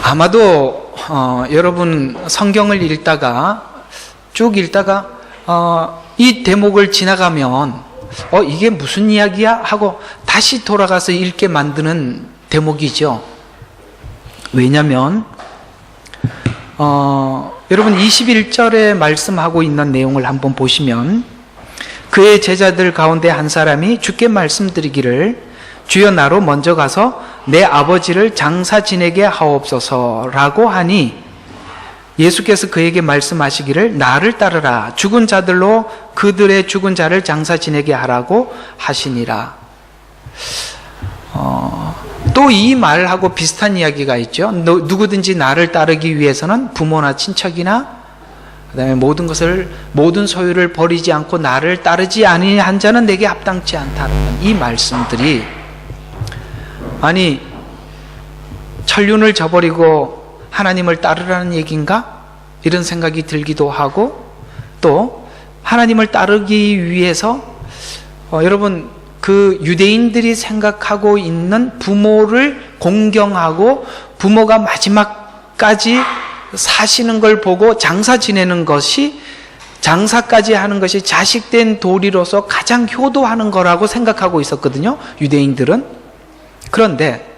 아마도 여러분 성경을 쭉 읽다가 이 대목을 지나가면 이게 무슨 이야기야? 하고 다시 돌아가서 읽게 만드는 대목이죠. 왜냐하면 여러분 21절에 말씀하고 있는 내용을 한번 보시면, 그의 제자들 가운데 한 사람이 주께 말씀드리기를 주여 나로 먼저 가서 내 아버지를 장사 지내게 하옵소서라고 하니 예수께서 그에게 말씀하시기를 나를 따르라, 죽은 자들로 그들의 죽은 자를 장사 지내게 하라고 하시니라. 또 이 말하고 비슷한 이야기가 있죠. 누구든지 나를 따르기 위해서는 부모나 친척이나 그다음에 모든 소유를 버리지 않고 나를 따르지 아니한 자는 내게 합당치 않다라는 이 말씀들이, 아니 천륜을 저버리고 하나님을 따르라는 얘기인가? 이런 생각이 들기도 하고, 또 하나님을 따르기 위해서 여러분 그 유대인들이 생각하고 있는 부모를 공경하고 부모가 마지막까지 사시는 걸 보고 장사 지내는 것이, 장사까지 하는 것이 자식된 도리로서 가장 효도하는 거라고 생각하고 있었거든요, 유대인들은. 그런데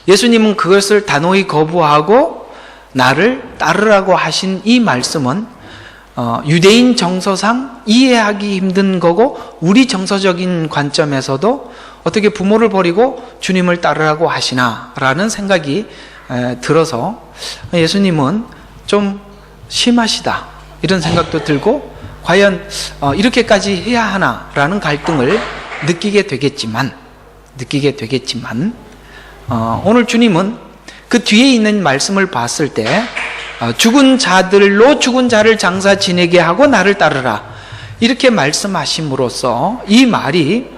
예수님은 그것을 단호히 거부하고 나를 따르라고 하신 이 말씀은 유대인 정서상 이해하기 힘든 거고, 우리 정서적인 관점에서도 어떻게 부모를 버리고 주님을 따르라고 하시나 라는 생각이 들어서 예수님은 좀 심하시다 이런 생각도 들고, 과연 이렇게까지 해야 하나 라는 갈등을 느끼게 되겠지만 오늘 주님은 그 뒤에 있는 말씀을 봤을 때 죽은 자들로 죽은 자를 장사 지내게 하고 나를 따르라 이렇게 말씀하심으로써 이 말이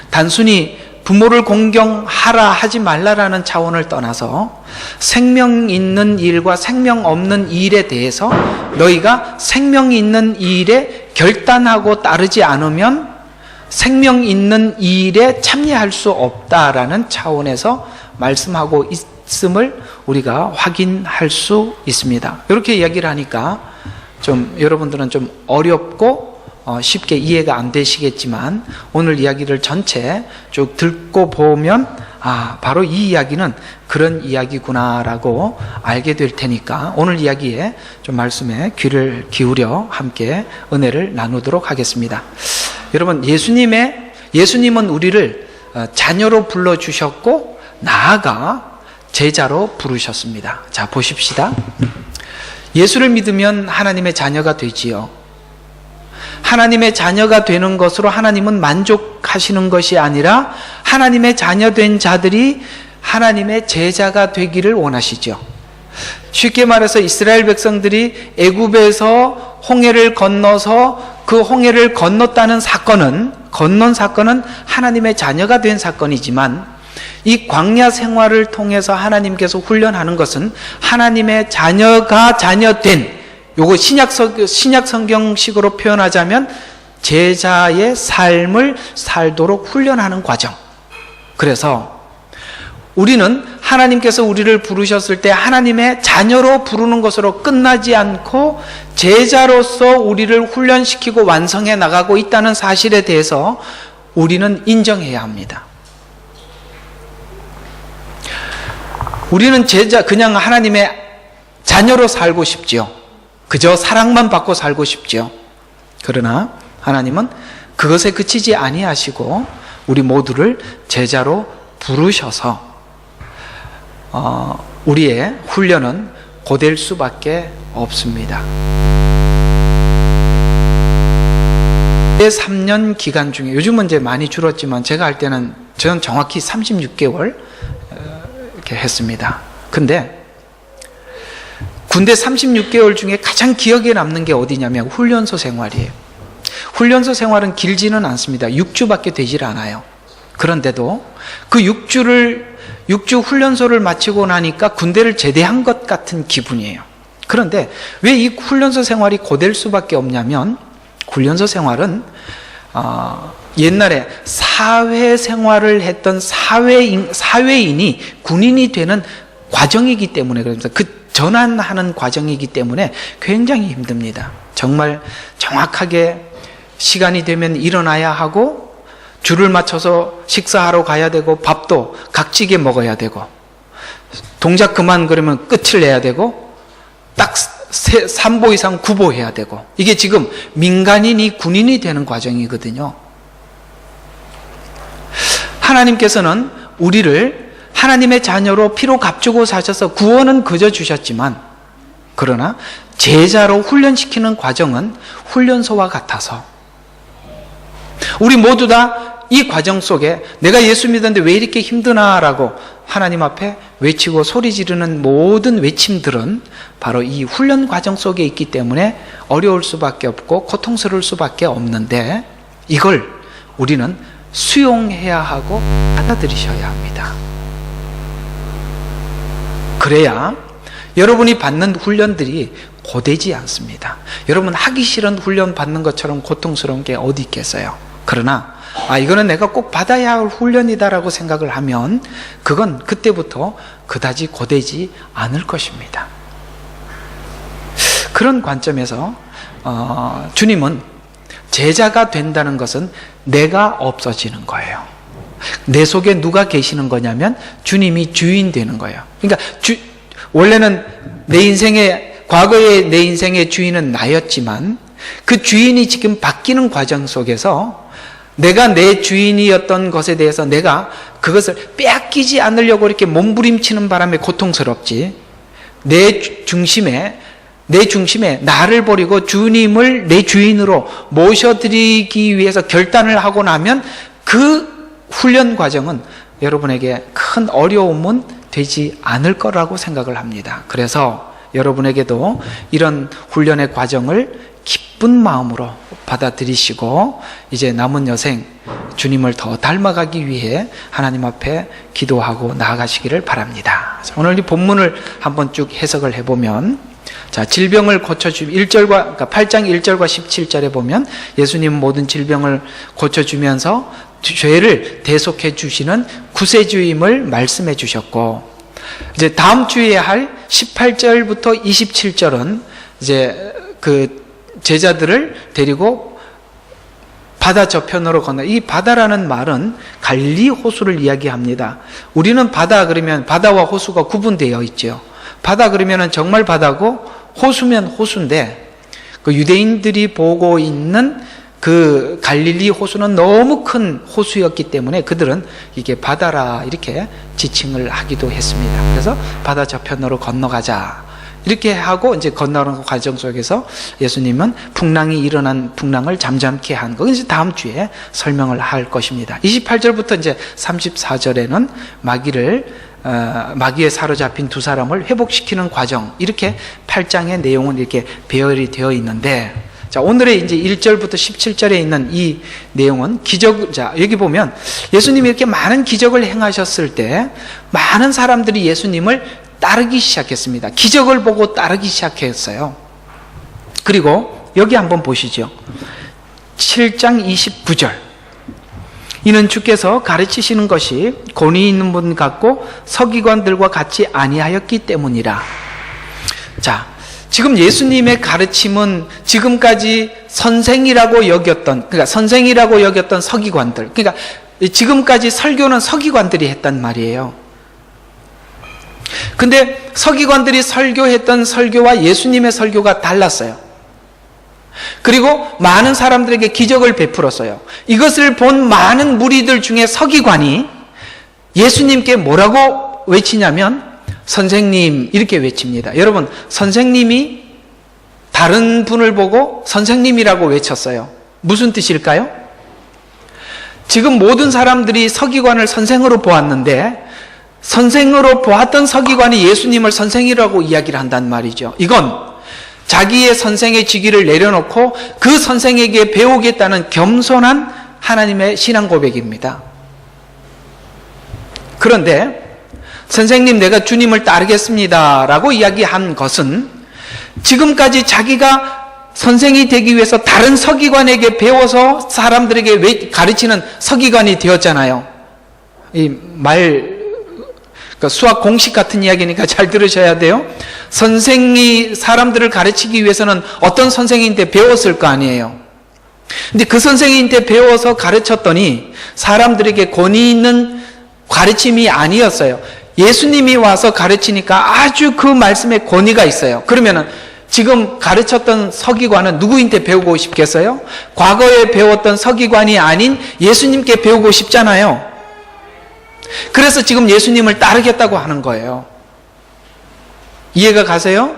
단순히 부모를 공경하라 하지 말라라는 차원을 떠나서 생명 있는 일과 생명 없는 일에 대해서 너희가 생명 있는 일에 결단하고 따르지 않으면 생명 있는 일에 참여할 수 없다라는 차원에서 말씀하고 있음을 우리가 확인할 수 있습니다. 이렇게 이야기를 하니까 좀 여러분들은 좀 어렵고 쉽게 이해가 안 되시겠지만, 오늘 이야기를 전체 쭉 듣고 보면 바로 이 이야기는 그런 이야기구나라고 알게 될 테니까 오늘 이야기에 좀 말씀에 귀를 기울여 함께 은혜를 나누도록 하겠습니다. 여러분, 예수님은 우리를 자녀로 불러주셨고 나아가 제자로 부르셨습니다. 자, 보십시다. 예수를 믿으면 하나님의 자녀가 되지요. 하나님의 자녀가 되는 것으로 하나님은 만족하시는 것이 아니라 하나님의 자녀된 자들이 하나님의 제자가 되기를 원하시죠. 쉽게 말해서 이스라엘 백성들이 애굽에서 홍해를 건너서 그 홍해를 건넌 사건은 하나님의 자녀가 된 사건이지만, 이 광야 생활을 통해서 하나님께서 훈련하는 것은 하나님의 자녀가 자녀된, 요거 신약 성경식으로 표현하자면 제자의 삶을 살도록 훈련하는 과정. 그래서 우리는 하나님께서 우리를 부르셨을 때 하나님의 자녀로 부르는 것으로 끝나지 않고 제자로서 우리를 훈련시키고 완성해 나가고 있다는 사실에 대해서 우리는 인정해야 합니다. 우리는 그냥 하나님의 자녀로 살고 싶지요. 그저 사랑만 받고 살고 싶지요. 그러나 하나님은 그것에 그치지 아니하시고 우리 모두를 제자로 부르셔서 우리의 훈련은 고될 수밖에 없습니다. 3년 기간 중에, 요즘은 이제 많이 줄었지만 제가 할 때는 저는 정확히 36개월 이렇게 했습니다. 근데 군대 36개월 중에 가장 기억에 남는 게 어디냐면 훈련소 생활이에요. 훈련소 생활은 길지는 않습니다. 6주밖에 되질 않아요. 그런데도 그 6주 훈련소를 마치고 나니까 군대를 제대한 것 같은 기분이에요. 그런데 왜 이 훈련소 생활이 고될 수밖에 없냐면, 훈련소 생활은 옛날에 사회생활을 했던 사회인이 군인이 되는 과정이기 때문에 그럽니다. 그 전환하는 과정이기 때문에 굉장히 힘듭니다. 정말 정확하게 시간이 되면 일어나야 하고 줄을 맞춰서 식사하러 가야 되고 밥도 각지게 먹어야 되고 동작 그만 그러면 끝을 내야 되고 딱 3보 이상 구보해야 되고 이게 지금 민간인이 군인이 되는 과정이거든요. 하나님께서는 우리를 하나님의 자녀로 피로 값주고 사셔서 구원은 그저 주셨지만 그러나 제자로 훈련시키는 과정은 훈련소와 같아서 우리 모두 다 이 과정 속에 내가 예수 믿었는데 왜 이렇게 힘드나라고 하나님 앞에 외치고 소리 지르는 모든 외침들은 바로 이 훈련 과정 속에 있기 때문에 어려울 수밖에 없고 고통스러울 수밖에 없는데 이걸 우리는 수용해야 하고 받아들이셔야 합니다. 그래야 여러분이 받는 훈련들이 고되지 않습니다. 여러분 하기 싫은 훈련 받는 것처럼 고통스러운 게 어디 있겠어요. 그러나 이거는 내가 꼭 받아야 할 훈련이다라고 생각을 하면 그건 그때부터 그다지 고되지 않을 것입니다. 그런 관점에서 주님은 제자가 된다는 것은 내가 없어지는 거예요. 내 속에 누가 계시는 거냐면 주님이 주인 되는 거예요. 그러니까 원래는 과거의 내 인생의 주인은 나였지만 그 주인이 지금 바뀌는 과정 속에서 내가 내 주인이었던 것에 대해서 내가 그것을 빼앗기지 않으려고 이렇게 몸부림치는 바람에 고통스럽지 내 중심에 나를 버리고 주님을 내 주인으로 모셔드리기 위해서 결단을 하고 나면 그 훈련 과정은 여러분에게 큰 어려움은 되지 않을 거라고 생각을 합니다. 그래서 여러분에게도 이런 훈련의 과정을 기쁜 마음으로 받아들이시고 이제 남은 여생 주님을 더 닮아가기 위해 하나님 앞에 기도하고 나아가시기를 바랍니다. 오늘 이 본문을 한번 쭉 해석을 해보면 질병을 고쳐주면 8장 1절과 17절에 보면 예수님 모든 질병을 고쳐주면서 죄를 대속해 주시는 구세주임을 말씀해 주셨고 이제 다음 주에 할 18절부터 27절은 이제 그 제자들을 데리고 바다 저편으로 건너 이 바다라는 말은 갈릴리 호수를 이야기합니다. 우리는 바다 그러면 바다와 호수가 구분되어 있죠. 바다 그러면 정말 바다고 호수면 호수인데 그 유대인들이 보고 있는 그 갈릴리 호수는 너무 큰 호수였기 때문에 그들은 이게 바다라 이렇게 지칭을 하기도 했습니다. 그래서 바다 저편으로 건너가자 이렇게 하고 이제 건너가는 과정 속에서 예수님은 풍랑을 잠잠케 한 거. 이제 다음 주에 설명을 할 것입니다. 28절부터 이제 34절에는 마귀에 사로잡힌 두 사람을 회복시키는 과정. 이렇게 8장의 내용은 이렇게 배열이 되어 있는데, 자, 오늘의 이제 1절부터 17절에 있는 이 내용은 여기 보면 예수님이 이렇게 많은 기적을 행하셨을 때 많은 사람들이 예수님을 따르기 시작했습니다. 기적을 보고 따르기 시작했어요. 그리고 여기 한번 보시죠. 7장 29절. 이는 주께서 가르치시는 것이 권위 있는 분 같고 서기관들과 같이 아니하였기 때문이라. 자, 지금 예수님의 가르침은 지금까지 선생이라고 여겼던 서기관들, 그러니까 지금까지 설교는 서기관들이 했단 말이에요. 근데 서기관들이 설교했던 설교와 예수님의 설교가 달랐어요. 그리고 많은 사람들에게 기적을 베풀었어요. 이것을 본 많은 무리들 중에 서기관이 예수님께 뭐라고 외치냐면 선생님 이렇게 외칩니다. 여러분, 선생님이 다른 분을 보고 선생님이라고 외쳤어요. 무슨 뜻일까요? 지금 모든 사람들이 서기관을 선생으로 보았는데 선생으로 보았던 서기관이 예수님을 선생이라고 이야기를 한단 말이죠. 이건 자기의 선생의 직위를 내려놓고 그 선생에게 배우겠다는 겸손한 하나님의 신앙 고백입니다. 그런데 선생님 내가 주님을 따르겠습니다 라고 이야기한 것은 지금까지 자기가 선생이 되기 위해서 다른 서기관에게 배워서 사람들에게 가르치는 서기관이 되었잖아요. 수학 공식 같은 이야기니까 잘 들으셔야 돼요. 선생이 사람들을 가르치기 위해서는 어떤 선생님한테 배웠을 거 아니에요. 근데 그 선생님한테 배워서 가르쳤더니 사람들에게 권위 있는 가르침이 아니었어요. 예수님이 와서 가르치니까 아주 그 말씀에 권위가 있어요. 그러면은 지금 가르쳤던 서기관은 누구한테 배우고 싶겠어요? 과거에 배웠던 서기관이 아닌 예수님께 배우고 싶잖아요. 그래서 지금 예수님을 따르겠다고 하는 거예요. 이해가 가세요?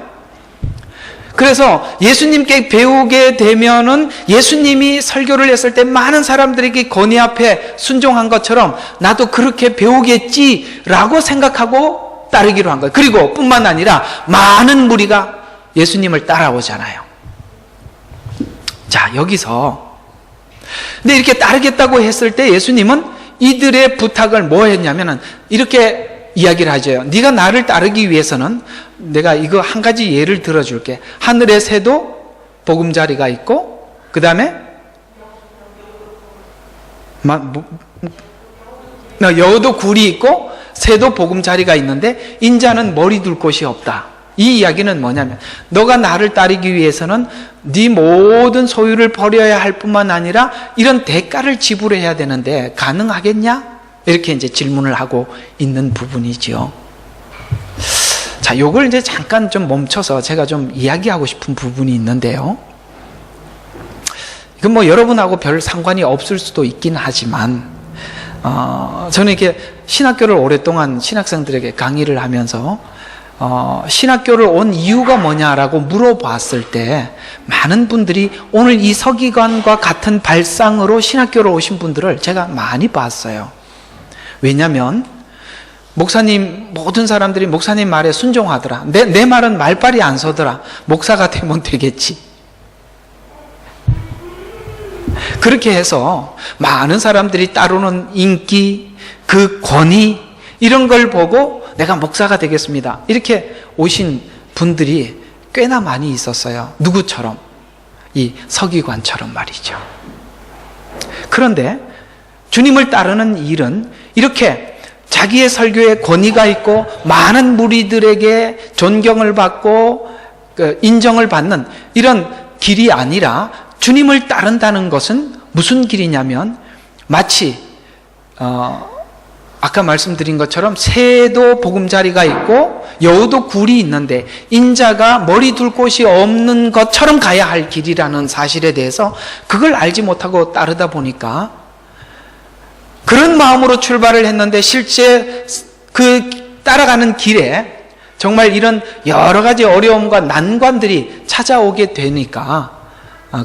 그래서 예수님께 배우게 되면은 예수님이 설교를 했을 때 많은 사람들에게 권위 앞에 순종한 것처럼 나도 그렇게 배우겠지라고 생각하고 따르기로 한 거예요. 그리고 뿐만 아니라 많은 무리가 예수님을 따라오잖아요. 자, 여기서 근데 이렇게 따르겠다고 했을 때 예수님은 이들의 부탁을 뭐 했냐면은 이렇게 이야기를 하죠. 네가 나를 따르기 위해서는 내가 이거 한 가지 예를 들어줄게. 하늘의 새도 보금자리가 있고 그 다음에 여우도 굴이 있고 새도 보금자리가 있는데 인자는 머리 둘 곳이 없다. 이 이야기는 뭐냐면 너가 나를 따르기 위해서는 네 모든 소유를 버려야 할 뿐만 아니라 이런 대가를 지불해야 되는데 가능하겠냐? 이렇게 이제 질문을 하고 있는 부분이지요. 자, 요걸 이제 잠깐 좀 멈춰서 제가 좀 이야기하고 싶은 부분이 있는데요. 이건 뭐 여러분하고 별 상관이 없을 수도 있긴 하지만 저는 이렇게 신학교를 오랫동안 신학생들에게 강의를 하면서 신학교를 온 이유가 뭐냐라고 물어봤을 때 많은 분들이 오늘 이 서기관과 같은 발상으로 신학교를 오신 분들을 제가 많이 봤어요. 왜냐하면 목사님, 모든 사람들이 목사님 말에 순종하더라. 내 말은 말빨이 안 서더라. 목사가 되면 되겠지. 그렇게 해서 많은 사람들이 따르는 인기, 그 권위 이런 걸 보고 내가 목사가 되겠습니다. 이렇게 오신 분들이 꽤나 많이 있었어요. 누구처럼? 이 서기관처럼 말이죠. 그런데 주님을 따르는 일은 이렇게 자기의 설교에 권위가 있고 많은 무리들에게 존경을 받고 인정을 받는 이런 길이 아니라 주님을 따른다는 것은 무슨 길이냐면 마치 아까 말씀드린 것처럼 새도 보금자리가 있고 여우도 굴이 있는데 인자가 머리 둘 곳이 없는 것처럼 가야 할 길이라는 사실에 대해서 그걸 알지 못하고 따르다 보니까 그런 마음으로 출발을 했는데 실제 그 따라가는 길에 정말 이런 여러 가지 어려움과 난관들이 찾아오게 되니까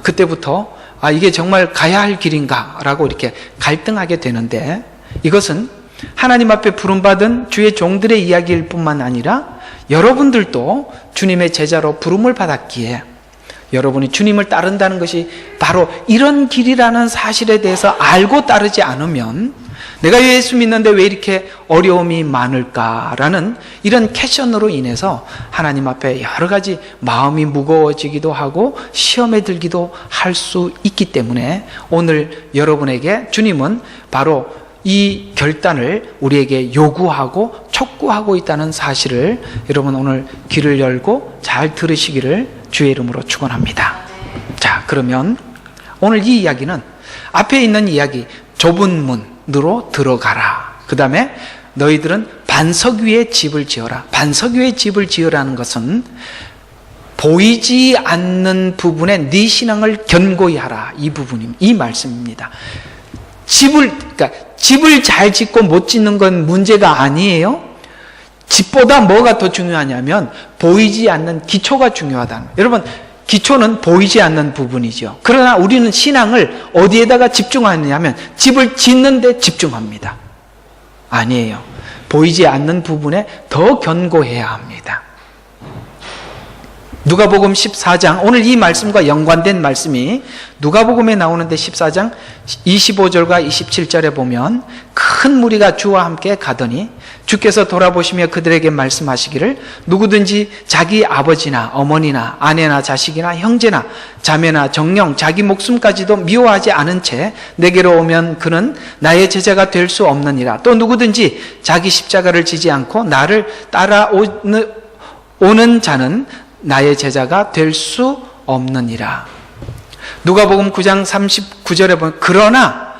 그때부터 이게 정말 가야 할 길인가 라고 이렇게 갈등하게 되는데 이것은 하나님 앞에 부름받은 주의 종들의 이야기일 뿐만 아니라 여러분들도 주님의 제자로 부름을 받았기에 여러분이 주님을 따른다는 것이 바로 이런 길이라는 사실에 대해서 알고 따르지 않으면 내가 예수 믿는데 왜 이렇게 어려움이 많을까라는 이런 캐션으로 인해서 하나님 앞에 여러 가지 마음이 무거워지기도 하고 시험에 들기도 할 수 있기 때문에 오늘 여러분에게 주님은 바로 이 결단을 우리에게 요구하고 촉구하고 있다는 사실을 여러분 오늘 귀를 열고 잘 들으시기를 주의 이름으로 축원합니다. 자, 그러면 오늘 이 이야기는 앞에 있는 이야기 좁은 문으로 들어가라. 그 다음에 너희들은 반석 위에 집을 지어라. 반석 위에 집을 지으라는 것은 보이지 않는 부분에 네 신앙을 견고히 하라. 이 부분입니다. 이 말씀입니다. 집을 잘 짓고 못 짓는 건 문제가 아니에요. 집보다 뭐가 더 중요하냐면 보이지 않는 기초가 중요하다는 거예요. 여러분, 기초는 보이지 않는 부분이죠. 그러나 우리는 신앙을 어디에다가 집중하느냐면 집을 짓는 데 집중합니다. 아니에요. 보이지 않는 부분에 더 견고해야 합니다. 누가복음 14장, 오늘 이 말씀과 연관된 말씀이 누가복음에 나오는데 14장 25절과 27절에 보면 큰 무리가 주와 함께 가더니 주께서 돌아보시며 그들에게 말씀하시기를 누구든지 자기 아버지나 어머니나 아내나 자식이나 형제나 자매나 정령 자기 목숨까지도 미워하지 않은 채 내게로 오면 그는 나의 제자가 될 수 없느니라. 또 누구든지 자기 십자가를 지지 않고 나를 따라오는 자는 나의 제자가 될 수 없느니라. 누가복음 9장 39절에 보면 그러나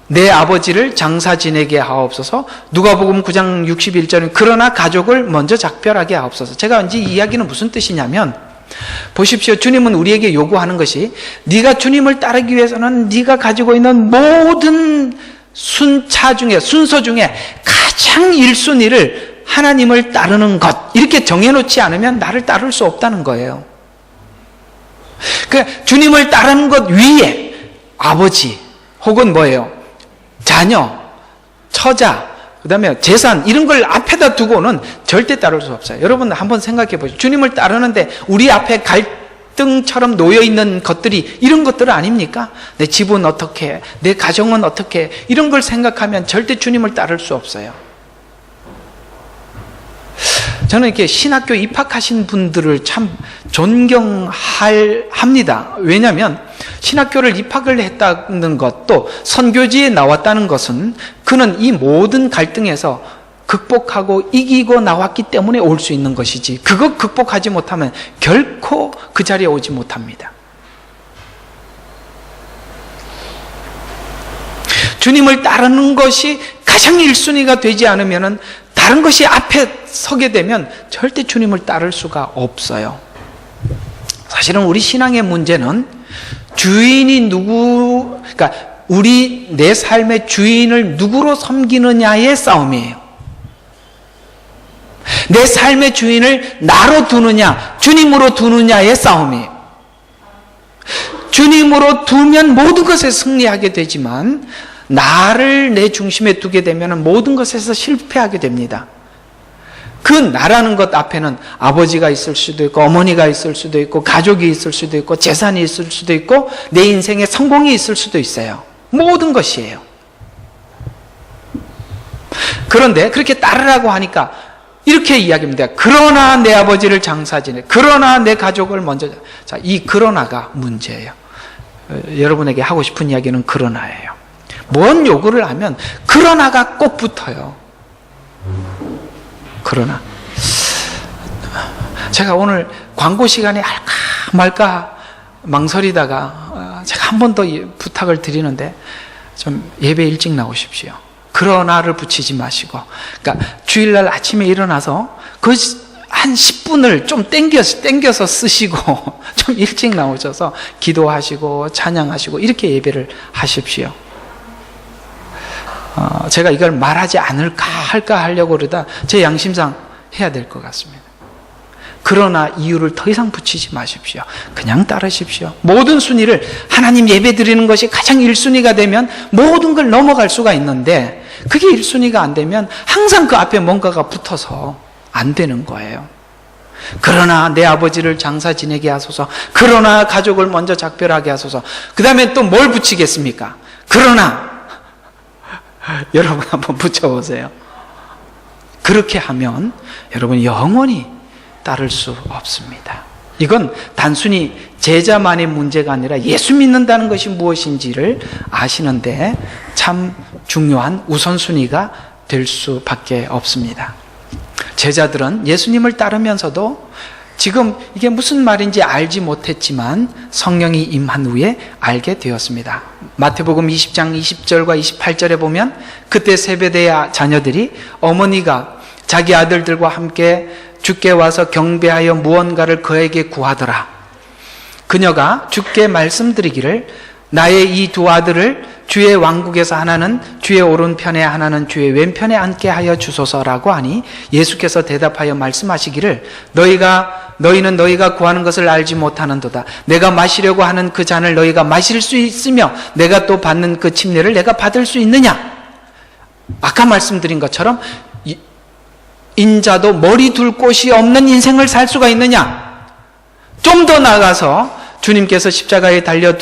내 아버지를 장사 지내게 하옵소서. 누가복음 9장 61절은 그러나 가족을 먼저 작별하게 하옵소서. 제가 이제 이 이야기는 무슨 뜻이냐면 보십시오. 주님은 우리에게 요구하는 것이 네가 주님을 따르기 위해서는 네가 가지고 있는 모든 순서 중에 가장 1순위를 하나님을 따르는 것 이렇게 정해놓지 않으면 나를 따를 수 없다는 거예요. 그러니까 주님을 따르는 것 위에 아버지 혹은 뭐예요? 자녀, 처자, 그 다음에 재산 이런 걸 앞에다 두고는 절대 따를 수 없어요. 여러분 한번 생각해 보시죠. 주님을 따르는데 우리 앞에 갈등처럼 놓여있는 것들이 이런 것들 아닙니까? 내 집은 어떻게, 내 가정은 어떻게 이런 걸 생각하면 절대 주님을 따를 수 없어요. 저는 이렇게 신학교 입학하신 분들을 참 존경합니다. 왜냐하면 신학교를 입학을 했다는 것, 또 선교지에 나왔다는 것은 그는 이 모든 갈등에서 극복하고 이기고 나왔기 때문에 올 수 있는 것이지, 그거 극복하지 못하면 결코 그 자리에 오지 못합니다. 주님을 따르는 것이 가장 1순위가 되지 않으면 다른 것이 앞에 서게 되면 절대 주님을 따를 수가 없어요. 사실은 우리 신앙의 문제는 주인이 그러니까 내 삶의 주인을 누구로 섬기느냐의 싸움이에요. 내 삶의 주인을 나로 두느냐, 주님으로 두느냐의 싸움이에요. 주님으로 두면 모든 것에 승리하게 되지만 나를 내 중심에 두게 되면 모든 것에서 실패하게 됩니다. 그 나라는 것 앞에는 아버지가 있을 수도 있고 어머니가 있을 수도 있고 가족이 있을 수도 있고 재산이 있을 수도 있고 내 인생의 성공이 있을 수도 있어요. 모든 것이에요. 그런데 그렇게 따르라고 하니까 이렇게 이야기합니다. 그러나 내 아버지를 장사 지내, 그러나 내 가족을 먼저. 자, 이 그러나가 문제예요. 여러분에게 하고 싶은 이야기는 그러나예요. 뭔 요구를 하면 그러나가 꼭 붙어요. 그러나 제가 오늘 광고 시간에 할까 말까 망설이다가 제가 한 번 더 부탁을 드리는데 좀 예배 일찍 나오십시오. 그러나를 붙이지 마시고, 그러니까 주일날 아침에 일어나서 그 한 10분을 좀 땡겨서 쓰시고 좀 일찍 나오셔서 기도하시고 찬양하시고 이렇게 예배를 하십시오. 제가 이걸 말하지 않을까 할까 하려고 그러다 제 양심상 해야 될 것 같습니다. 그러나 이유를 더 이상 붙이지 마십시오. 그냥 따르십시오. 모든 순위를 하나님 예배 드리는 것이 가장 1순위가 되면 모든 걸 넘어갈 수가 있는데 그게 1순위가 안 되면 항상 그 앞에 뭔가가 붙어서 안 되는 거예요. 그러나 내 아버지를 장사 지내게 하소서. 그러나 가족을 먼저 작별하게 하소서. 그 다음에 또 뭘 붙이겠습니까? 그러나 여러분 한번 붙여보세요. 그렇게 하면 여러분 영원히 따를 수 없습니다. 이건 단순히 제자만의 문제가 아니라 예수 믿는다는 것이 무엇인지를 아시는데 참 중요한 우선순위가 될 수밖에 없습니다. 제자들은 예수님을 따르면서도 지금 이게 무슨 말인지 알지 못했지만 성령이 임한 후에 알게 되었습니다. 마태복음 20장 20절과 28절에 보면 그때 세베대의 자녀들이 어머니가 자기 아들들과 함께 주께 와서 경배하여 무언가를 그에게 구하더라. 그녀가 주께 말씀드리기를 나의 이 두 아들을 주의 왕국에서 하나는 주의 오른편에 하나는 주의 왼편에 앉게 하여 주소서라고 하니 예수께서 대답하여 말씀하시기를 너희는 너희가 구하는 것을 알지 못하는도다. 내가 마시려고 하는 그 잔을 너희가 마실 수 있으며 내가 또 받는 그 침례를 내가 받을 수 있느냐? 아까 말씀드린 것처럼 인자도 머리 둘 곳이 없는 인생을 살 수가 있느냐? 좀 더 나아가서 주님께서 십자가에 달려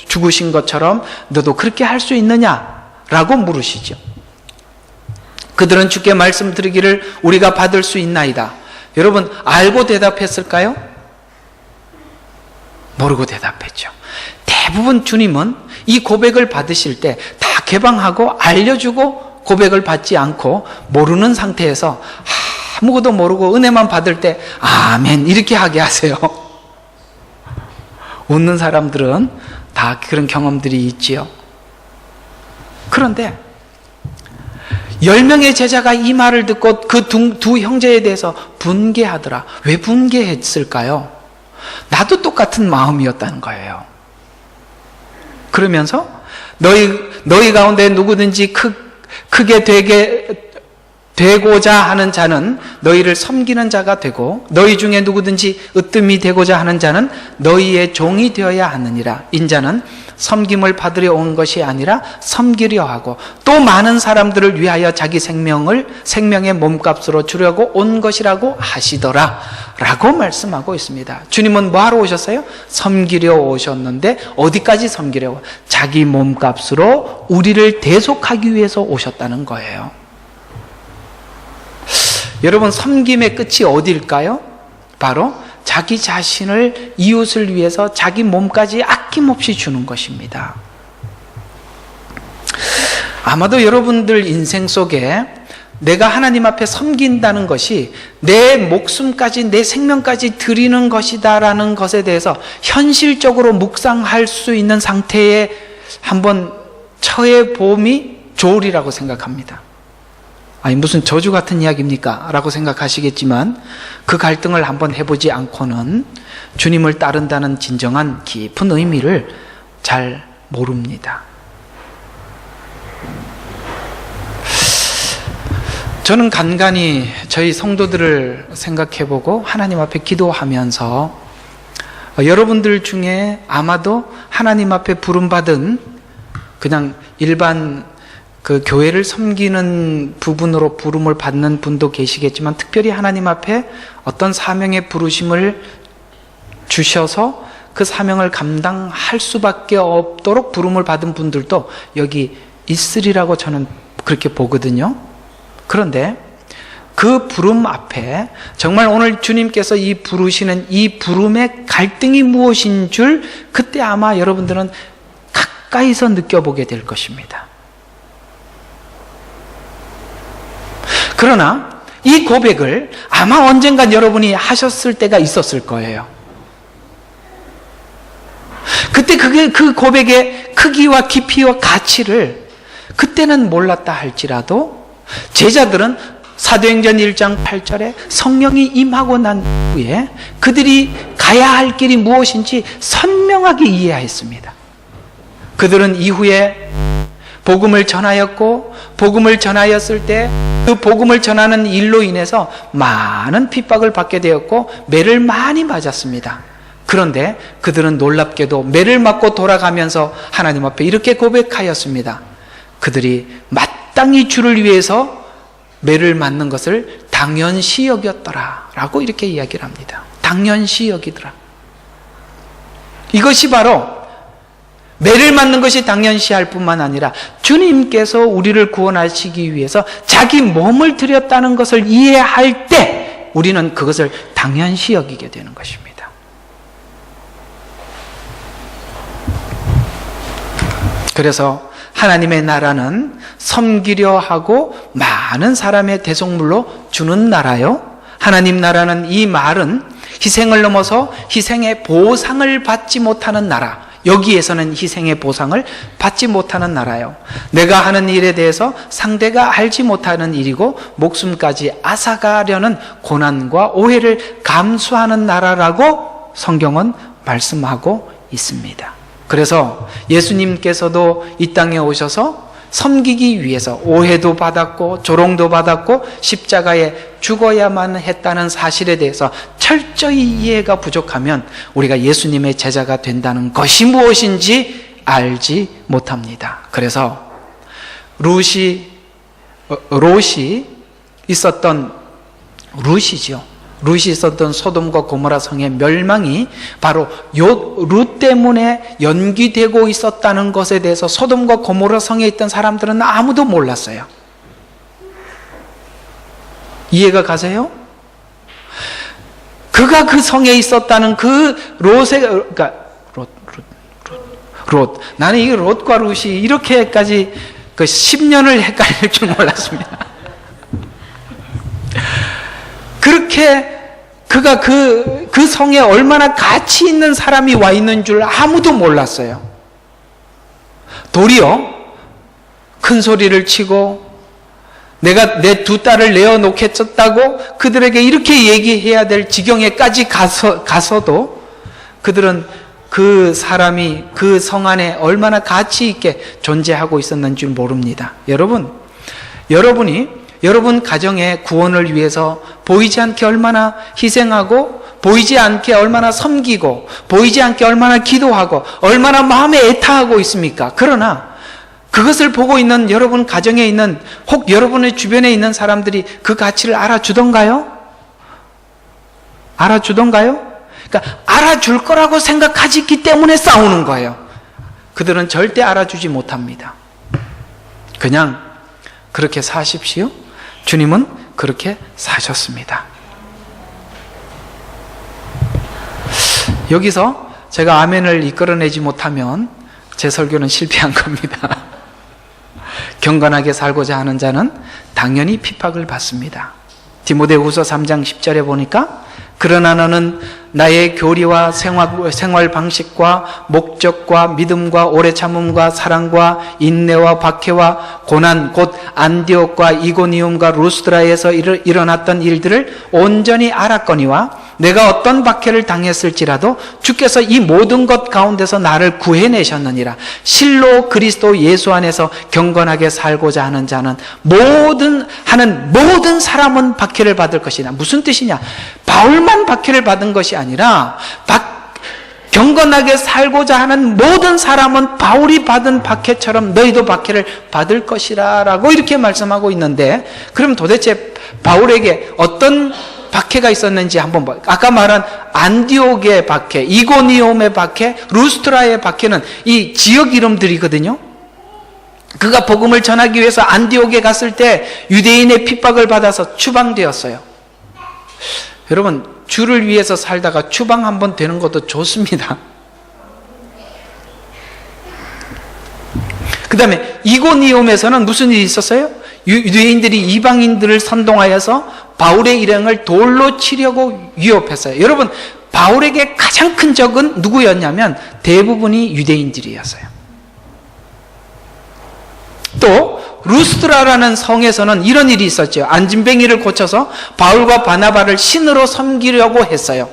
죽으신 것처럼 너도 그렇게 할 수 있느냐? 라고 물으시죠. 그들은 주께 말씀 드리기를 우리가 받을 수 있나이다. 여러분, 알고 대답했을까요? 모르고 대답했죠. 대부분 주님은 이 고백을 받으실 때 다 개방하고 알려주고 고백을 받지 않고 모르는 상태에서 아무것도 모르고 은혜만 받을 때 아멘 이렇게 하게 하세요. 웃는 사람들은 다 그런 경험들이 있지요. 그런데 10명의 제자가 이 말을 듣고 그 두 형제에 대해서 분개하더라. 왜 분개했을까요? 나도 똑같은 마음이었다는 거예요. 그러면서 너희 가운데 누구든지 크게 되고자 하는 자는 너희를 섬기는 자가 되고 너희 중에 누구든지 으뜸이 되고자 하는 자는 너희의 종이 되어야 하느니라. 인자는 섬김을 받으려 온 것이 아니라 섬기려 하고 또 많은 사람들을 위하여 자기 생명의 몸값으로 주려고 온 것이라고 하시더라 라고 말씀하고 있습니다. 주님은 뭐하러 오셨어요? 섬기려 오셨는데 어디까지 섬기려고? 자기 몸값으로 우리를 대속하기 위해서 오셨다는 거예요. 여러분, 섬김의 끝이 어디일까요? 바로 자기 자신을 이웃을 위해서 자기 몸까지 아낌없이 주는 것입니다. 아마도 여러분들 인생 속에 내가 하나님 앞에 섬긴다는 것이 내 목숨까지 내 생명까지 드리는 것이다라는 것에 대해서 현실적으로 묵상할 수 있는 상태에 한번 처해 봄이 좋으리라고 생각합니다. 아니 무슨 저주 같은 이야기입니까? 라고 생각하시겠지만 그 갈등을 한번 해보지 않고는 주님을 따른다는 진정한 깊은 의미를 잘 모릅니다. 저는 간간히 저희 성도들을 생각해보고 하나님 앞에 기도하면서 여러분들 중에 아마도 하나님 앞에 부름받은 그냥 일반 그 교회를 섬기는 부분으로 부름을 받는 분도 계시겠지만 특별히 하나님 앞에 어떤 사명의 부르심을 주셔서 그 사명을 감당할 수밖에 없도록 부름을 받은 분들도 여기 있으리라고 저는 그렇게 보거든요. 그런데 그 부름 앞에 정말 오늘 주님께서 이 부르시는 이 부름의 갈등이 무엇인 줄 그때 아마 여러분들은 가까이서 느껴보게 될 것입니다. 그러나 이 고백을 아마 언젠간 여러분이 하셨을 때가 있었을 거예요. 그때 그 고백의 크기와 깊이와 가치를 그때는 몰랐다 할지라도 제자들은 사도행전 1장 8절에 성령이 임하고 난 후에 그들이 가야 할 길이 무엇인지 선명하게 이해했습니다. 그들은 이후에 복음을 전하였고 복음을 전하였을 때 그 복음을 전하는 일로 인해서 많은 핍박을 받게 되었고 매를 많이 맞았습니다. 그런데 그들은 놀랍게도 매를 맞고 돌아가면서 하나님 앞에 이렇게 고백하였습니다. 그들이 마땅히 주를 위해서 매를 맞는 것을 당연시 여겼더라 라고 이렇게 이야기를 합니다. 당연시 여기더라. 이것이 바로 매를 맞는 것이 당연시할 뿐만 아니라 주님께서 우리를 구원하시기 위해서 자기 몸을 드렸다는 것을 이해할 때 우리는 그것을 당연시 여기게 되는 것입니다. 그래서 하나님의 나라는 섬기려 하고 많은 사람의 대속물로 주는 나라요. 하나님 나라는 이 말은 희생을 넘어서 희생의 보상을 받지 못하는 나라. 여기에서는 희생의 보상을 받지 못하는 나라요. 내가 하는 일에 대해서 상대가 알지 못하는 일이고 목숨까지 앗아가려는 고난과 오해를 감수하는 나라라고 성경은 말씀하고 있습니다. 그래서 예수님께서도 이 땅에 오셔서 섬기기 위해서 오해도 받았고 조롱도 받았고 십자가에 죽어야만 했다는 사실에 대해서 철저히 이해가 부족하면 우리가 예수님의 제자가 된다는 것이 무엇인지 알지 못합니다. 그래서 룻이 있었던 소돔과 고모라 성의 멸망이 바로 룻 때문에 연기되고 있었다는 것에 대해서 소돔과 고모라 성에 있던 사람들은 아무도 몰랐어요. 이해가 가세요? 그가 그 성에 있었다는 그 그러니까 롯. 나는 이 롯과 룻이 이렇게까지 그 10년을 헷갈릴 줄 몰랐습니다. 그렇게 그가 그 성에 얼마나 가치 있는 사람이 와 있는 줄 아무도 몰랐어요. 도리어 큰 소리를 치고 내가 내 두 딸을 내어놓겠다고 그들에게 이렇게 얘기해야 될 지경에까지 가서도 그들은 그 사람이 그 성 안에 얼마나 가치 있게 존재하고 있었는 줄 모릅니다. 여러분이 여러분 가정의 구원을 위해서 보이지 않게 얼마나 희생하고 보이지 않게 얼마나 섬기고 보이지 않게 얼마나 기도하고 얼마나 마음에 애타하고 있습니까? 그러나 그것을 보고 있는 여러분 가정에 있는 혹 여러분의 주변에 있는 사람들이 그 가치를 알아주던가요? 그러니까 알아줄 거라고 생각하기 때문에 싸우는 거예요. 그들은 절대 알아주지 못합니다. 그냥 그렇게 사십시오. 주님은 그렇게 사셨습니다. 여기서 제가 아멘을 이끌어내지 못하면 제 설교는 실패한 겁니다. 경건하게 살고자 하는 자는 당연히 핍박을 받습니다. 디모데후서 3장 10절에 보니까 그러나 너는 나의 교리와 생활 방식과 목적과 믿음과 오래 참음과 사랑과 인내와 박해와 고난 곧 안디옥과 이고니움과 루스드라에서 일어났던 일들을 온전히 알았거니와 내가 어떤 박해를 당했을지라도 주께서 이 모든 것 가운데서 나를 구해내셨느니라. 실로 그리스도 예수 안에서 경건하게 살고자 하는 자는 모든 사람은 박해를 받을 것이다. 무슨 뜻이냐? 바울만 박해를 받은 것이 아니라 경건하게 살고자 하는 모든 사람은 바울이 받은 박해처럼 너희도 박해를 받을 것이라 라고 이렇게 말씀하고 있는데, 그럼 도대체 바울에게 어떤 박해가 있었는지 한번 봐요. 아까 말한 안디옥의 박해, 이고니움의 박해, 루스트라의 박해는 이 지역 이름들이거든요. 그가 복음을 전하기 위해서 안디옥에 갔을 때 유대인의 핍박을 받아서 추방되었어요. 여러분, 주를 위해서 살다가 추방 한번 되는 것도 좋습니다. 그 다음에 이고니움에서는 무슨 일이 있었어요? 유대인들이 이방인들을 선동하여서 바울의 일행을 돌로 치려고 위협했어요. 여러분, 바울에게 가장 큰 적은 누구였냐면 대부분이 유대인들이었어요. 또 루스드라라는 성에서는 이런 일이 있었죠. 안진뱅이를 고쳐서 바울과 바나바를 신으로 섬기려고 했어요.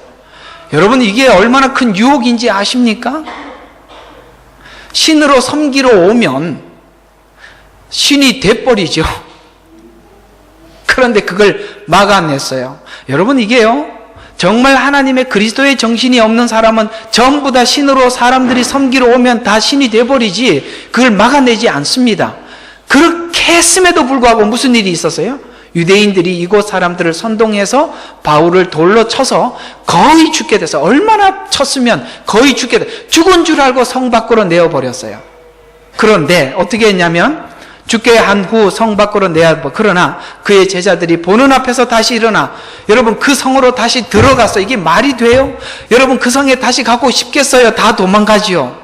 여러분, 이게 얼마나 큰 유혹인지 아십니까? 신으로 섬기러 오면 신이 돼버리죠. 그런데 그걸 막아냈어요. 여러분, 이게요, 정말 하나님의 그리스도의 정신이 없는 사람은 전부 다 신으로 사람들이 섬기러 오면 다 신이 돼버리지 그걸 막아내지 않습니다. 그렇게 했음에도 불구하고 무슨 일이 있었어요? 유대인들이 이곳 사람들을 선동해서 바울을 돌로 쳐서 거의 죽게 돼서, 얼마나 쳤으면 거의 죽게 돼, 죽은 줄 알고 성 밖으로 내어버렸어요. 그런데 어떻게 했냐면 죽게 한 후 성 밖으로 그러나 그의 제자들이 보는 앞에서 다시 일어나, 여러분, 그 성으로 다시 들어갔어요. 이게 말이 돼요? 여러분, 그 성에 다시 가고 싶겠어요? 다 도망가지요.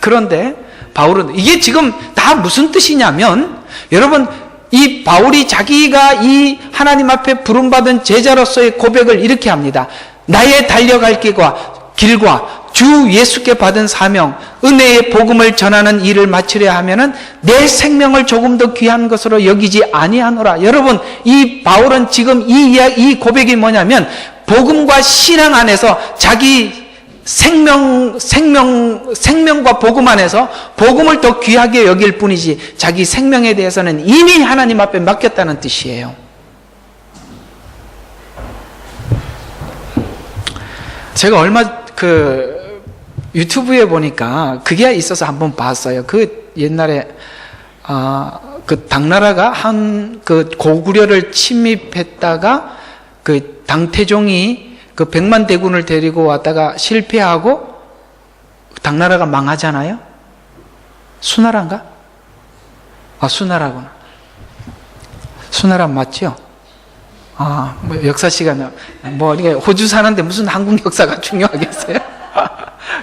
그런데 바울은, 이게 지금 다 무슨 뜻이냐면, 여러분, 이 바울이 자기가 이 하나님 앞에 부름받은 제자로서의 고백을 이렇게 합니다. 나의 달려갈 길과 주 예수께 받은 사명, 은혜의 복음을 전하는 일을 마치려 하면은 내 생명을 조금 더 귀한 것으로 여기지 아니하노라. 여러분, 이 바울은 지금 이 고백이 뭐냐면, 복음과 신앙 안에서 자기 생명과 복음 안에서 복음을 더 귀하게 여길 뿐이지 자기 생명에 대해서는 이미 하나님 앞에 맡겼다는 뜻이에요. 제가 얼마 유튜브에 보니까 그게 있어서 한번 봤어요. 그 옛날에 그 당나라가 그 고구려를 침입했다가 그 당태종이 그 100만 대군을 데리고 왔다가 실패하고 당나라가 망하잖아요. 수나라인가? 수나라구나. 수나람 맞죠? 뭐 역사 시간, 이게 호주 사는데 무슨 한국 역사가 중요하겠어요?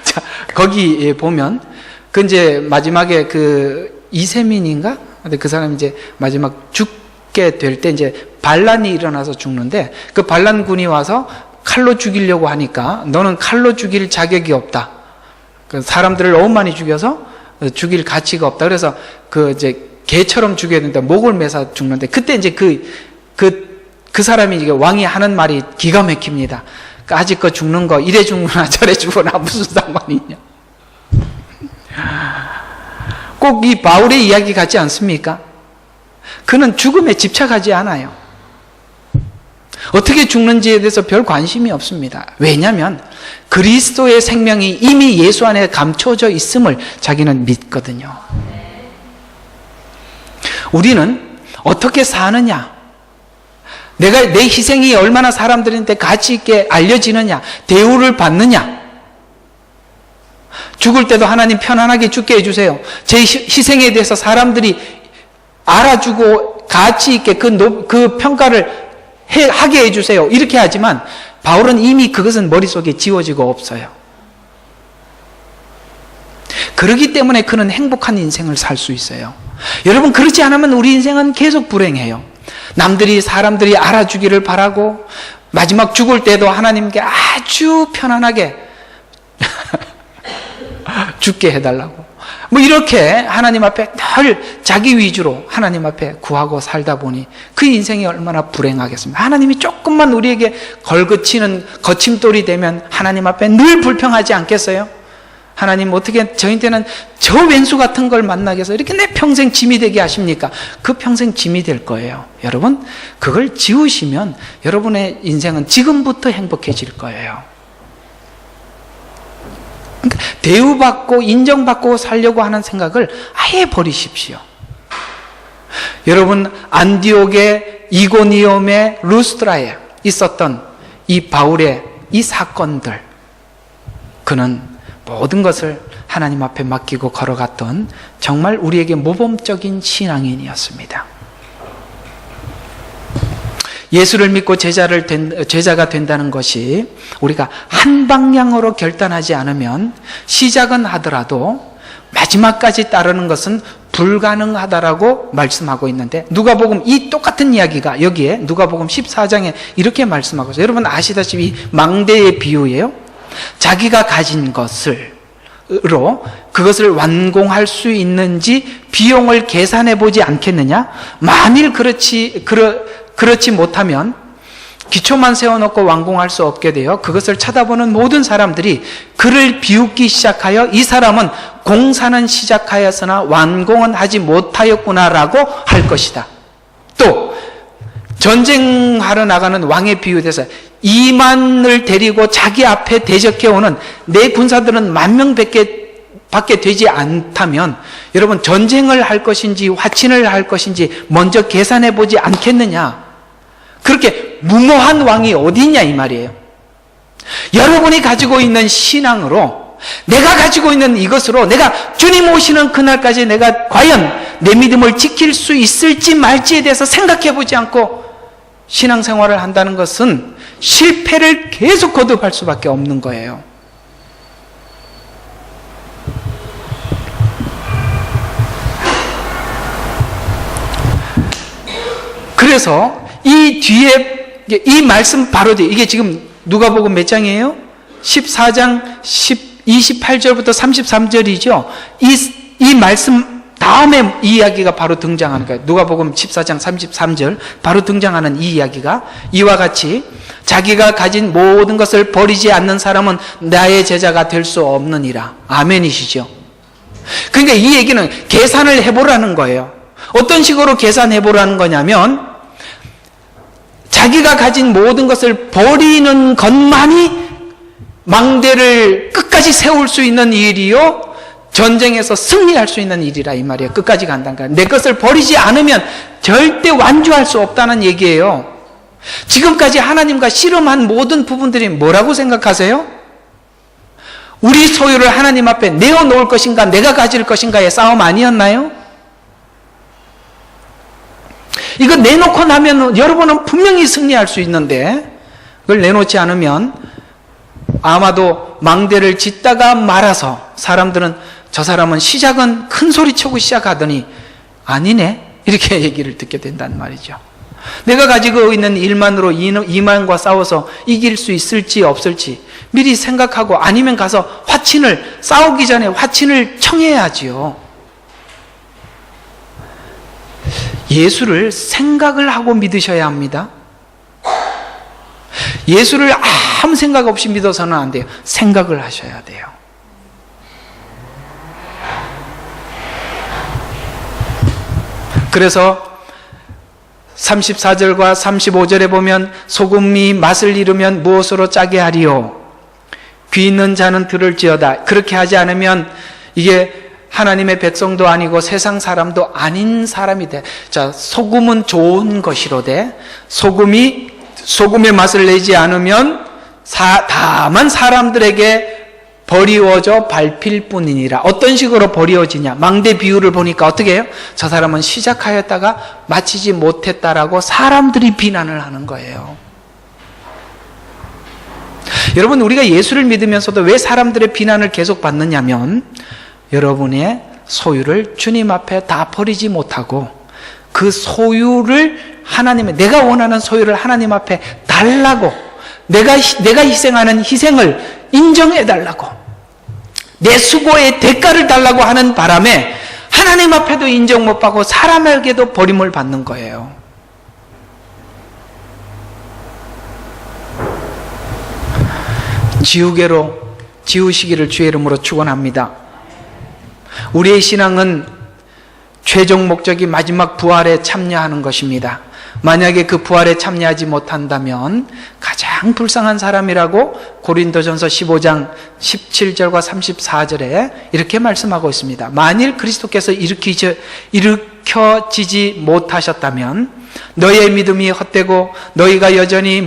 자, 거기 보면, 이제 마지막에 이세민인가? 근데 그 사람이 이제 마지막 죽게 될 때 이제 반란이 일어나서 죽는데, 그 반란군이 와서 칼로 죽이려고 하니까, 너는 칼로 죽일 자격이 없다. 사람들을 너무 많이 죽여서 죽일 가치가 없다. 그래서 이제 개처럼 죽여야 된다. 목을 매서 죽는데, 그때 이제 그 사람이 이제 왕이 하는 말이 기가 막힙니다. 아직 죽는 거 이래 죽거나 저래 죽거나 무슨 상관이 있냐. 꼭 이 바울의 이야기 같지 않습니까? 그는 죽음에 집착하지 않아요. 어떻게 죽는지에 대해서 별 관심이 없습니다. 왜냐하면 그리스도의 생명이 이미 예수 안에 감춰져 있음을 자기는 믿거든요. 우리는 어떻게 사느냐, 내 희생이 얼마나 사람들한테 가치 있게 알려지느냐, 대우를 받느냐. 죽을 때도 하나님 편안하게 죽게 해주세요. 제 희생에 대해서 사람들이 알아주고 가치 있게 그 평가를 하게 해주세요. 이렇게 하지만 바울은 이미 그것은 머릿속에 지워지고 없어요. 그렇기 때문에 그는 행복한 인생을 살 수 있어요. 여러분, 그렇지 않으면 우리 인생은 계속 불행해요. 사람들이 알아주기를 바라고, 마지막 죽을 때도 하나님께 아주 편안하게 죽게 해달라고, 이렇게 하나님 앞에 늘 자기 위주로 하나님 앞에 구하고 살다 보니 그 인생이 얼마나 불행하겠습니까? 하나님이 조금만 우리에게 걸거치는 거침돌이 되면 하나님 앞에 늘 불평하지 않겠어요? 하나님, 어떻게 저희한테는 저 왼수 같은 걸 만나게 해서 이렇게 내 평생 짐이 되게 하십니까? 그 평생 짐이 될 거예요. 여러분, 그걸 지우시면 여러분의 인생은 지금부터 행복해질 거예요. 그러니까 대우받고 인정받고 살려고 하는 생각을 아예 버리십시오. 여러분, 안디옥의 이고니움의 루스드라에 있었던 이 바울의 이 사건들, 그는 모든 것을 하나님 앞에 맡기고 걸어갔던 정말 우리에게 모범적인 신앙인이었습니다. 예수를 믿고 제자가 된다는 것이 우리가 한 방향으로 결단하지 않으면 시작은 하더라도 마지막까지 따르는 것은 불가능하다라고 말씀하고 있는데, 누가복음 이 똑같은 이야기가 여기에 누가복음 14장에 이렇게 말씀하고 있어요. 여러분 아시다시피 망대의 비유예요. 자기가 가진 것으로 그것을 완공할 수 있는지 비용을 계산해 보지 않겠느냐? 만일 그렇지 못하면 기초만 세워놓고 완공할 수 없게 되어 그것을 쳐다보는 모든 사람들이 그를 비웃기 시작하여 이 사람은 공사는 시작하였으나 완공은 하지 못하였구나라고 할 것이다. 또 전쟁하러 나가는 왕의 비유에서 2만을 데리고 자기 앞에 대적해 오는 내 군사들은 10,000명밖에 되지 않다면 여러분, 전쟁을 할 것인지 화친을 할 것인지 먼저 계산해 보지 않겠느냐? 그렇게 무모한 왕이 어디 있냐 이 말이에요. 여러분이 가지고 있는 신앙으로, 내가 가지고 있는 이것으로 내가 주님 오시는 그날까지 내가 과연 내 믿음을 지킬 수 있을지 말지에 대해서 생각해 보지 않고 신앙생활을 한다는 것은 실패를 계속 거듭할 수밖에 없는 거예요. 그래서 이 뒤에 이 말씀 바로 뒤에, 이게 지금 누가복음 몇 장이에요? 14장 28절부터 33절이죠. 이 말씀 다음에 이 이야기가 바로 등장하는 거예요. 누가복음 14장 33절 바로 등장하는 이 이야기가 이와 같이 자기가 가진 모든 것을 버리지 않는 사람은 나의 제자가 될 수 없느니라. 아멘이시죠? 그러니까 이 얘기는 계산을 해보라는 거예요. 어떤 식으로 계산해보라는 거냐면, 자기가 가진 모든 것을 버리는 것만이 망대를 끝까지 세울 수 있는 일이요, 전쟁에서 승리할 수 있는 일이라 이 말이에요. 끝까지 간다는 거예요. 내 것을 버리지 않으면 절대 완주할 수 없다는 얘기예요. 지금까지 하나님과 씨름한 모든 부분들이 뭐라고 생각하세요? 우리 소유를 하나님 앞에 내어놓을 것인가 내가 가질 것인가의 싸움 아니었나요? 이거 내놓고 나면 여러분은 분명히 승리할 수 있는데 그걸 내놓지 않으면 아마도 망대를 짓다가 말아서 사람들은 저 사람은 시작은 큰 소리 치고 시작하더니 아니네 이렇게 얘기를 듣게 된단 말이죠. 내가 가지고 있는 일만으로 이만과 싸워서 이길 수 있을지 없을지 미리 생각하고 아니면 가서 싸우기 전에 화친을 청해야지요. 예수를 생각을 하고 믿으셔야 합니다. 예수를 아무 생각 없이 믿어서는 안 돼요. 생각을 하셔야 돼요. 그래서 34절과 35절에 보면 소금이 맛을 잃으면 무엇으로 짜게 하리요? 귀 있는 자는 들을지어다. 그렇게 하지 않으면 이게 하나님의 백성도 아니고 세상 사람도 아닌 사람이 돼. 자, 소금은 좋은 것이로되 소금의 맛을 내지 않으면 다만 사람들에게 버리워져 밟힐 뿐이니라. 어떤 식으로 버리워지냐? 망대 비유를 보니까 어떻게 해요? 저 사람은 시작하였다가 마치지 못했다라고 사람들이 비난을 하는 거예요. 여러분, 우리가 예수를 믿으면서도 왜 사람들의 비난을 계속 받느냐면 여러분의 소유를 주님 앞에 다 버리지 못하고 그 소유를 내가 원하는 소유를 하나님 앞에 달라고 내가 희생하는 희생을 인정해달라고 내 수고의 대가를 달라고 하는 바람에 하나님 앞에도 인정 못 받고 사람에게도 버림을 받는 거예요. 지우시기를 주의 이름으로 축원합니다. 우리의 신앙은 최종 목적이 마지막 부활에 참여하는 것입니다. 만약에 그 부활에 참여하지 못한다면 가장 불쌍한 사람이라고 고린도전서 15장 17절과 34절에 이렇게 말씀하고 있습니다. 만일 그리스도께서 일으켜지지 못하셨다면 너희의 믿음이 헛되고 너희가 여전히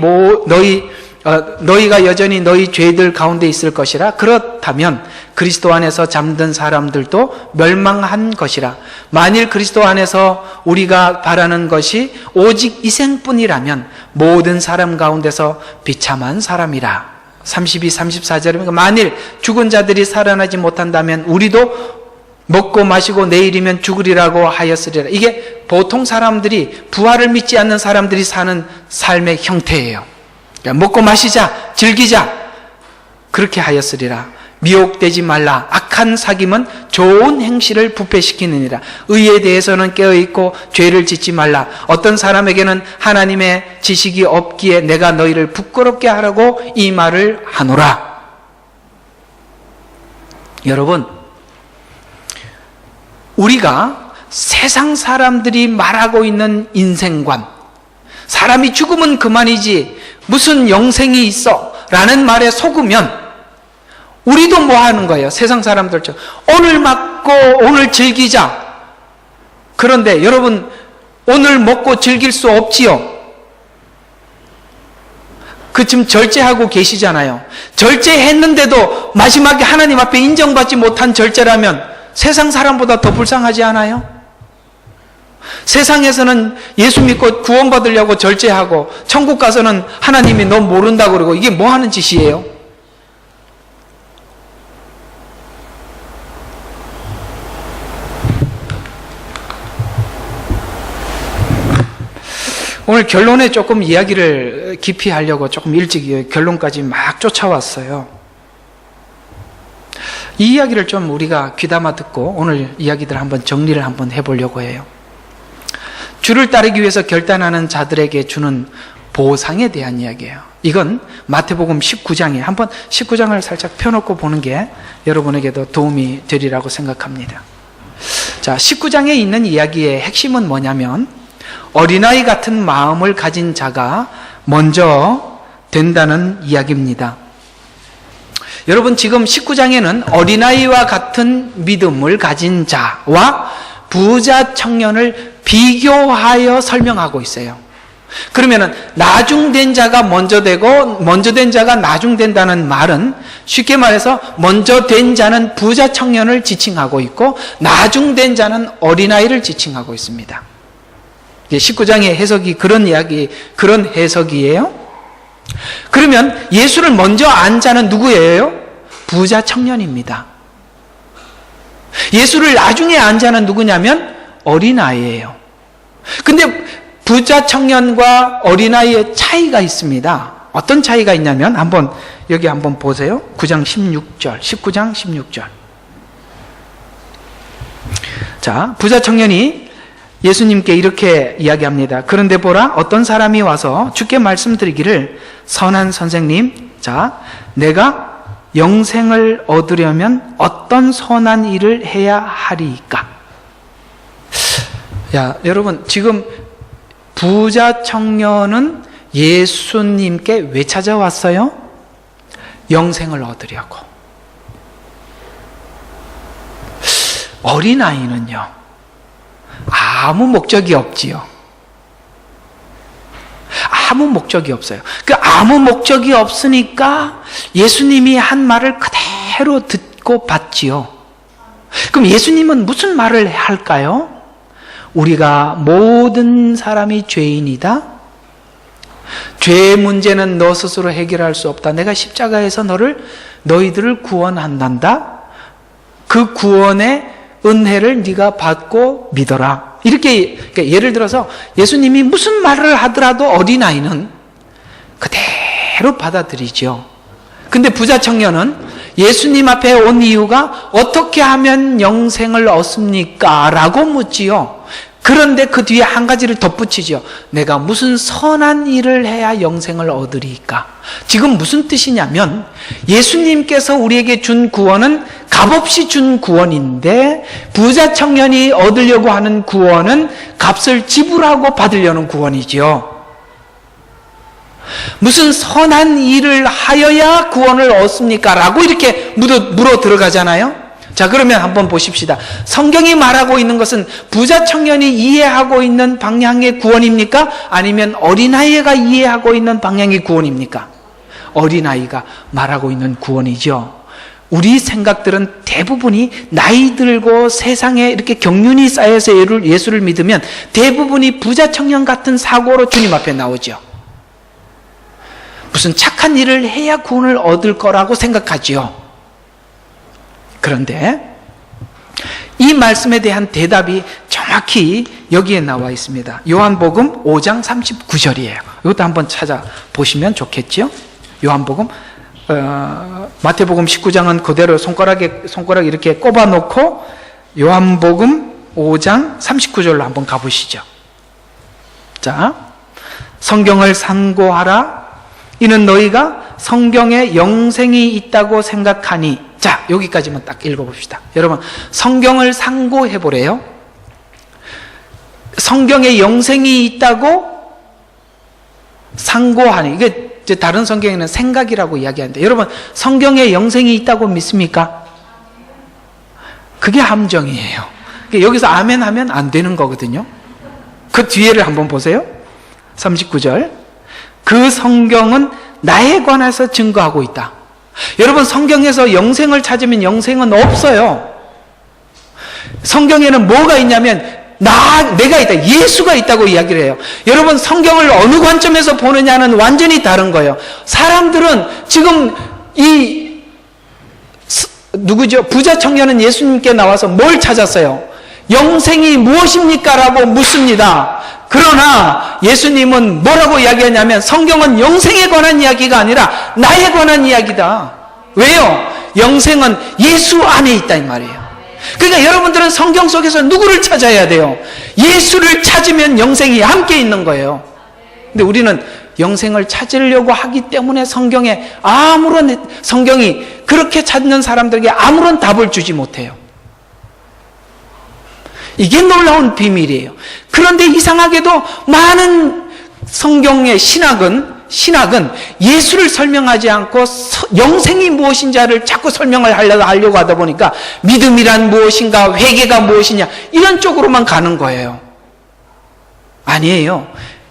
너희 죄들 가운데 있을 것이라. 그렇다면 그리스도 안에서 잠든 사람들도 멸망한 것이라. 만일 그리스도 안에서 우리가 바라는 것이 오직 희생뿐이라면 모든 사람 가운데서 비참한 사람이라. 32, 34절입니다. 만일 죽은 자들이 살아나지 못한다면 우리도 먹고 마시고 내일이면 죽으리라고 하였으리라. 이게 보통 사람들이, 부활을 믿지 않는 사람들이 사는 삶의 형태예요. 먹고 마시자, 즐기자, 그렇게 하였으리라. 미혹되지 말라. 악한 사귐은 좋은 행실을 부패시키느니라. 의에 대해서는 깨어있고 죄를 짓지 말라. 어떤 사람에게는 하나님의 지식이 없기에 내가 너희를 부끄럽게 하라고 이 말을 하노라. 여러분, 우리가 세상 사람들이 말하고 있는 인생관, 사람이 죽으면 그만이지 무슨 영생이 있어 라는 말에 속으면 우리도 뭐 하는 거예요? 세상 사람들처럼 오늘 맞고 오늘 즐기자. 그런데 여러분, 오늘 먹고 즐길 수 없지요. 지금 절제하고 계시잖아요. 절제했는데도 마지막에 하나님 앞에 인정받지 못한 절제라면 세상 사람보다 더 불쌍하지 않아요? 세상에서는 예수 믿고 구원받으려고 절제하고 천국 가서는 하나님이 너 모른다고 그러고, 이게 뭐 하는 짓이에요? 오늘 결론에 조금 이야기를 깊이 하려고 조금 일찍 결론까지 막 쫓아왔어요. 이 이야기를 좀 우리가 귀담아 듣고 오늘 이야기들 한번 정리를 한번 해보려고 해요. 주를 따르기 위해서 결단하는 자들에게 주는 보상에 대한 이야기예요. 이건 마태복음 19장에 한번 19장을 살짝 펴놓고 보는 게 여러분에게도 도움이 되리라고 생각합니다. 자, 19장에 있는 이야기의 핵심은 뭐냐면 어린아이 같은 마음을 가진 자가 먼저 된다는 이야기입니다. 여러분, 지금 19장에는 어린아이와 같은 믿음을 가진 자와 부자 청년을 비교하여 설명하고 있어요. 그러면은 나중된 자가 먼저 되고 먼저 된 자가 나중된다는 말은 쉽게 말해서 먼저 된 자는 부자 청년을 지칭하고 있고 나중된 자는 어린아이를 지칭하고 있습니다. 이제 19장의 해석이 그런 이야기, 그런 해석이에요. 그러면 예수를 먼저 안 자는 누구예요? 부자 청년입니다. 예수를 나중에 안 자는 누구냐면 어린아이예요. 근데 부자 청년과 어린아이의 차이가 있습니다. 어떤 차이가 있냐면 여기 한번 보세요. 9장 16절, 19장 16절. 자, 부자 청년이 예수님께 이렇게 이야기합니다. 그런데 보라, 어떤 사람이 와서 주께 말씀드리기를, 선한 선생님, 자, 내가 영생을 얻으려면 어떤 선한 일을 해야 하리이까? 야, 여러분, 지금 부자 청년은 예수님께 왜 찾아왔어요? 영생을 얻으려고. 어린아이는요, 아무 목적이 없지요. 아무 목적이 없어요. 그 아무 목적이 없으니까 예수님이 한 말을 그대로 듣고 받지요. 그럼 예수님은 무슨 말을 할까요? 우리가 모든 사람이 죄인이다. 죄의 문제는 너 스스로 해결할 수 없다. 내가 십자가에서 너희들을 구원한단다. 그 구원의 은혜를 네가 받고 믿어라. 이렇게, 그러니까 예를 들어서 예수님이 무슨 말을 하더라도 어린아이는 그대로 받아들이죠. 근데 부자 청년은 예수님 앞에 온 이유가 어떻게 하면 영생을 얻습니까? 라고 묻지요. 그런데 그 뒤에 한 가지를 덧붙이죠. 내가 무슨 선한 일을 해야 영생을 얻으리까? 지금 무슨 뜻이냐면 예수님께서 우리에게 준 구원은 값없이 준 구원인데 부자 청년이 얻으려고 하는 구원은 값을 지불하고 받으려는 구원이죠. 무슨 선한 일을 하여야 구원을 얻습니까? 라고 이렇게 물어 들어가잖아요. 자, 그러면 한번 보십시다. 성경이 말하고 있는 것은 부자 청년이 이해하고 있는 방향의 구원입니까? 아니면 어린아이가 이해하고 있는 방향의 구원입니까? 어린아이가 말하고 있는 구원이죠. 우리 생각들은 대부분이 나이 들고 세상에 이렇게 경륜이 쌓여서 예수를 믿으면 대부분이 부자 청년 같은 사고로 주님 앞에 나오죠. 무슨 착한 일을 해야 구원을 얻을 거라고 생각하지요. 그런데 이 말씀에 대한 대답이 정확히 여기에 나와 있습니다. 요한복음 5장 39절이에요. 이것도 한번 찾아보시면 좋겠죠. 요한복음, 마태복음 19장은 그대로 손가락 이렇게 꼽아놓고 요한복음 5장 39절로 한번 가보시죠. 자, 성경을 상고하라. 이는 너희가 성경에 영생이 있다고 생각하니. 자, 여기까지만 딱 읽어봅시다. 여러분, 성경을 상고해보래요. 성경에 영생이 있다고 상고하니. 이게 이제 다른 성경에는 생각이라고 이야기하는데, 여러분, 성경에 영생이 있다고 믿습니까? 그게 함정이에요. 여기서 아멘 하면 안 되는 거거든요. 그 뒤에를 한번 보세요. 39절. 그 성경은 나에 관해서 증거하고 있다. 여러분, 성경에서 영생을 찾으면 영생은 없어요. 성경에는 뭐가 있냐면 내가 있다, 예수가 있다고 이야기를 해요. 여러분, 성경을 어느 관점에서 보느냐는 완전히 다른 거예요. 사람들은 지금 누구죠? 부자 청년은 예수님께 나와서 뭘 찾았어요? 영생이 무엇입니까? 라고 묻습니다. 그러나 예수님은 뭐라고 이야기하냐면 성경은 영생에 관한 이야기가 아니라 나에 관한 이야기다. 왜요? 영생은 예수 안에 있다 이 말이에요. 그러니까 여러분들은 성경 속에서 누구를 찾아야 돼요? 예수를 찾으면 영생이 함께 있는 거예요. 근데 우리는 영생을 찾으려고 하기 때문에 성경이 그렇게 찾는 사람들에게 아무런 답을 주지 못해요. 이게 놀라운 비밀이에요. 그런데 이상하게도 많은 성경의 신학은 예수를 설명하지 않고 영생이 무엇인지를 자꾸 설명을 하려고 하다 보니까 믿음이란 무엇인가, 회개가 무엇이냐 이런 쪽으로만 가는 거예요. 아니에요.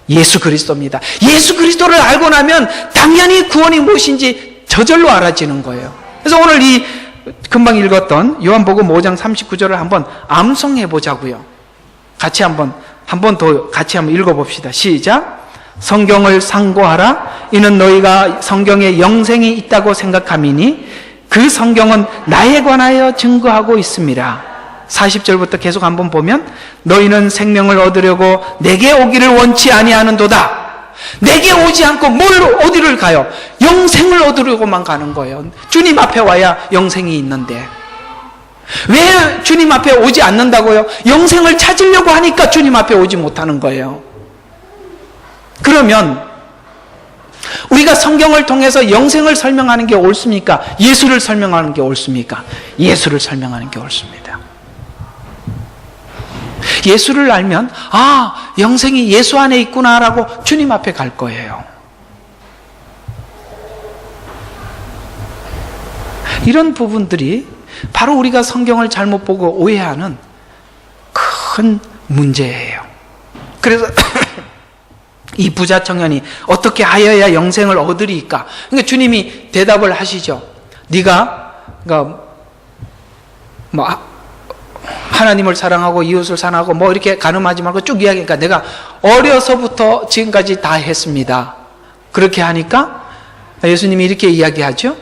예수 그리스도입니다. 예수 그리스도를 알고 나면 당연히 구원이 무엇인지 저절로 알아지는 거예요. 그래서 오늘 이 금방 읽었던 요한복음 5장 39절을 한번 암송해 보자고요. 같이 한번 한 번 더 같이 한번 읽어봅시다. 시작. 성경을 상고하라. 이는 너희가 성경에 영생이 있다고 생각함이니 그 성경은 나에 관하여 증거하고 있습니다. 40절부터 계속 한번 보면 너희는 생명을 얻으려고 내게 오기를 원치 아니하는도다. 내게 오지 않고 어디를 가요? 영생을 얻으려고만 가는 거예요. 주님 앞에 와야 영생이 있는데 왜 주님 앞에 오지 않는다고요? 영생을 찾으려고 하니까 주님 앞에 오지 못하는 거예요. 그러면 우리가 성경을 통해서 영생을 설명하는 게 옳습니까? 예수를 설명하는 게 옳습니까? 예수를 설명하는 게 옳습니다. 예수를 알면 영생이 예수 안에 있구나라고 주님 앞에 갈 거예요. 이런 부분들이 바로 우리가 성경을 잘못 보고 오해하는 큰 문제예요. 그래서 이 부자 청년이 어떻게 하여야 영생을 얻으리까? 그러니까 주님이 대답을 하시죠. 네가 하나님을 사랑하고 이웃을 사랑하고 이렇게 가늠하지 말고 쭉 이야기하니까 내가 어려서부터 지금까지 다 했습니다. 그렇게 하니까 예수님이 이렇게 이야기하죠.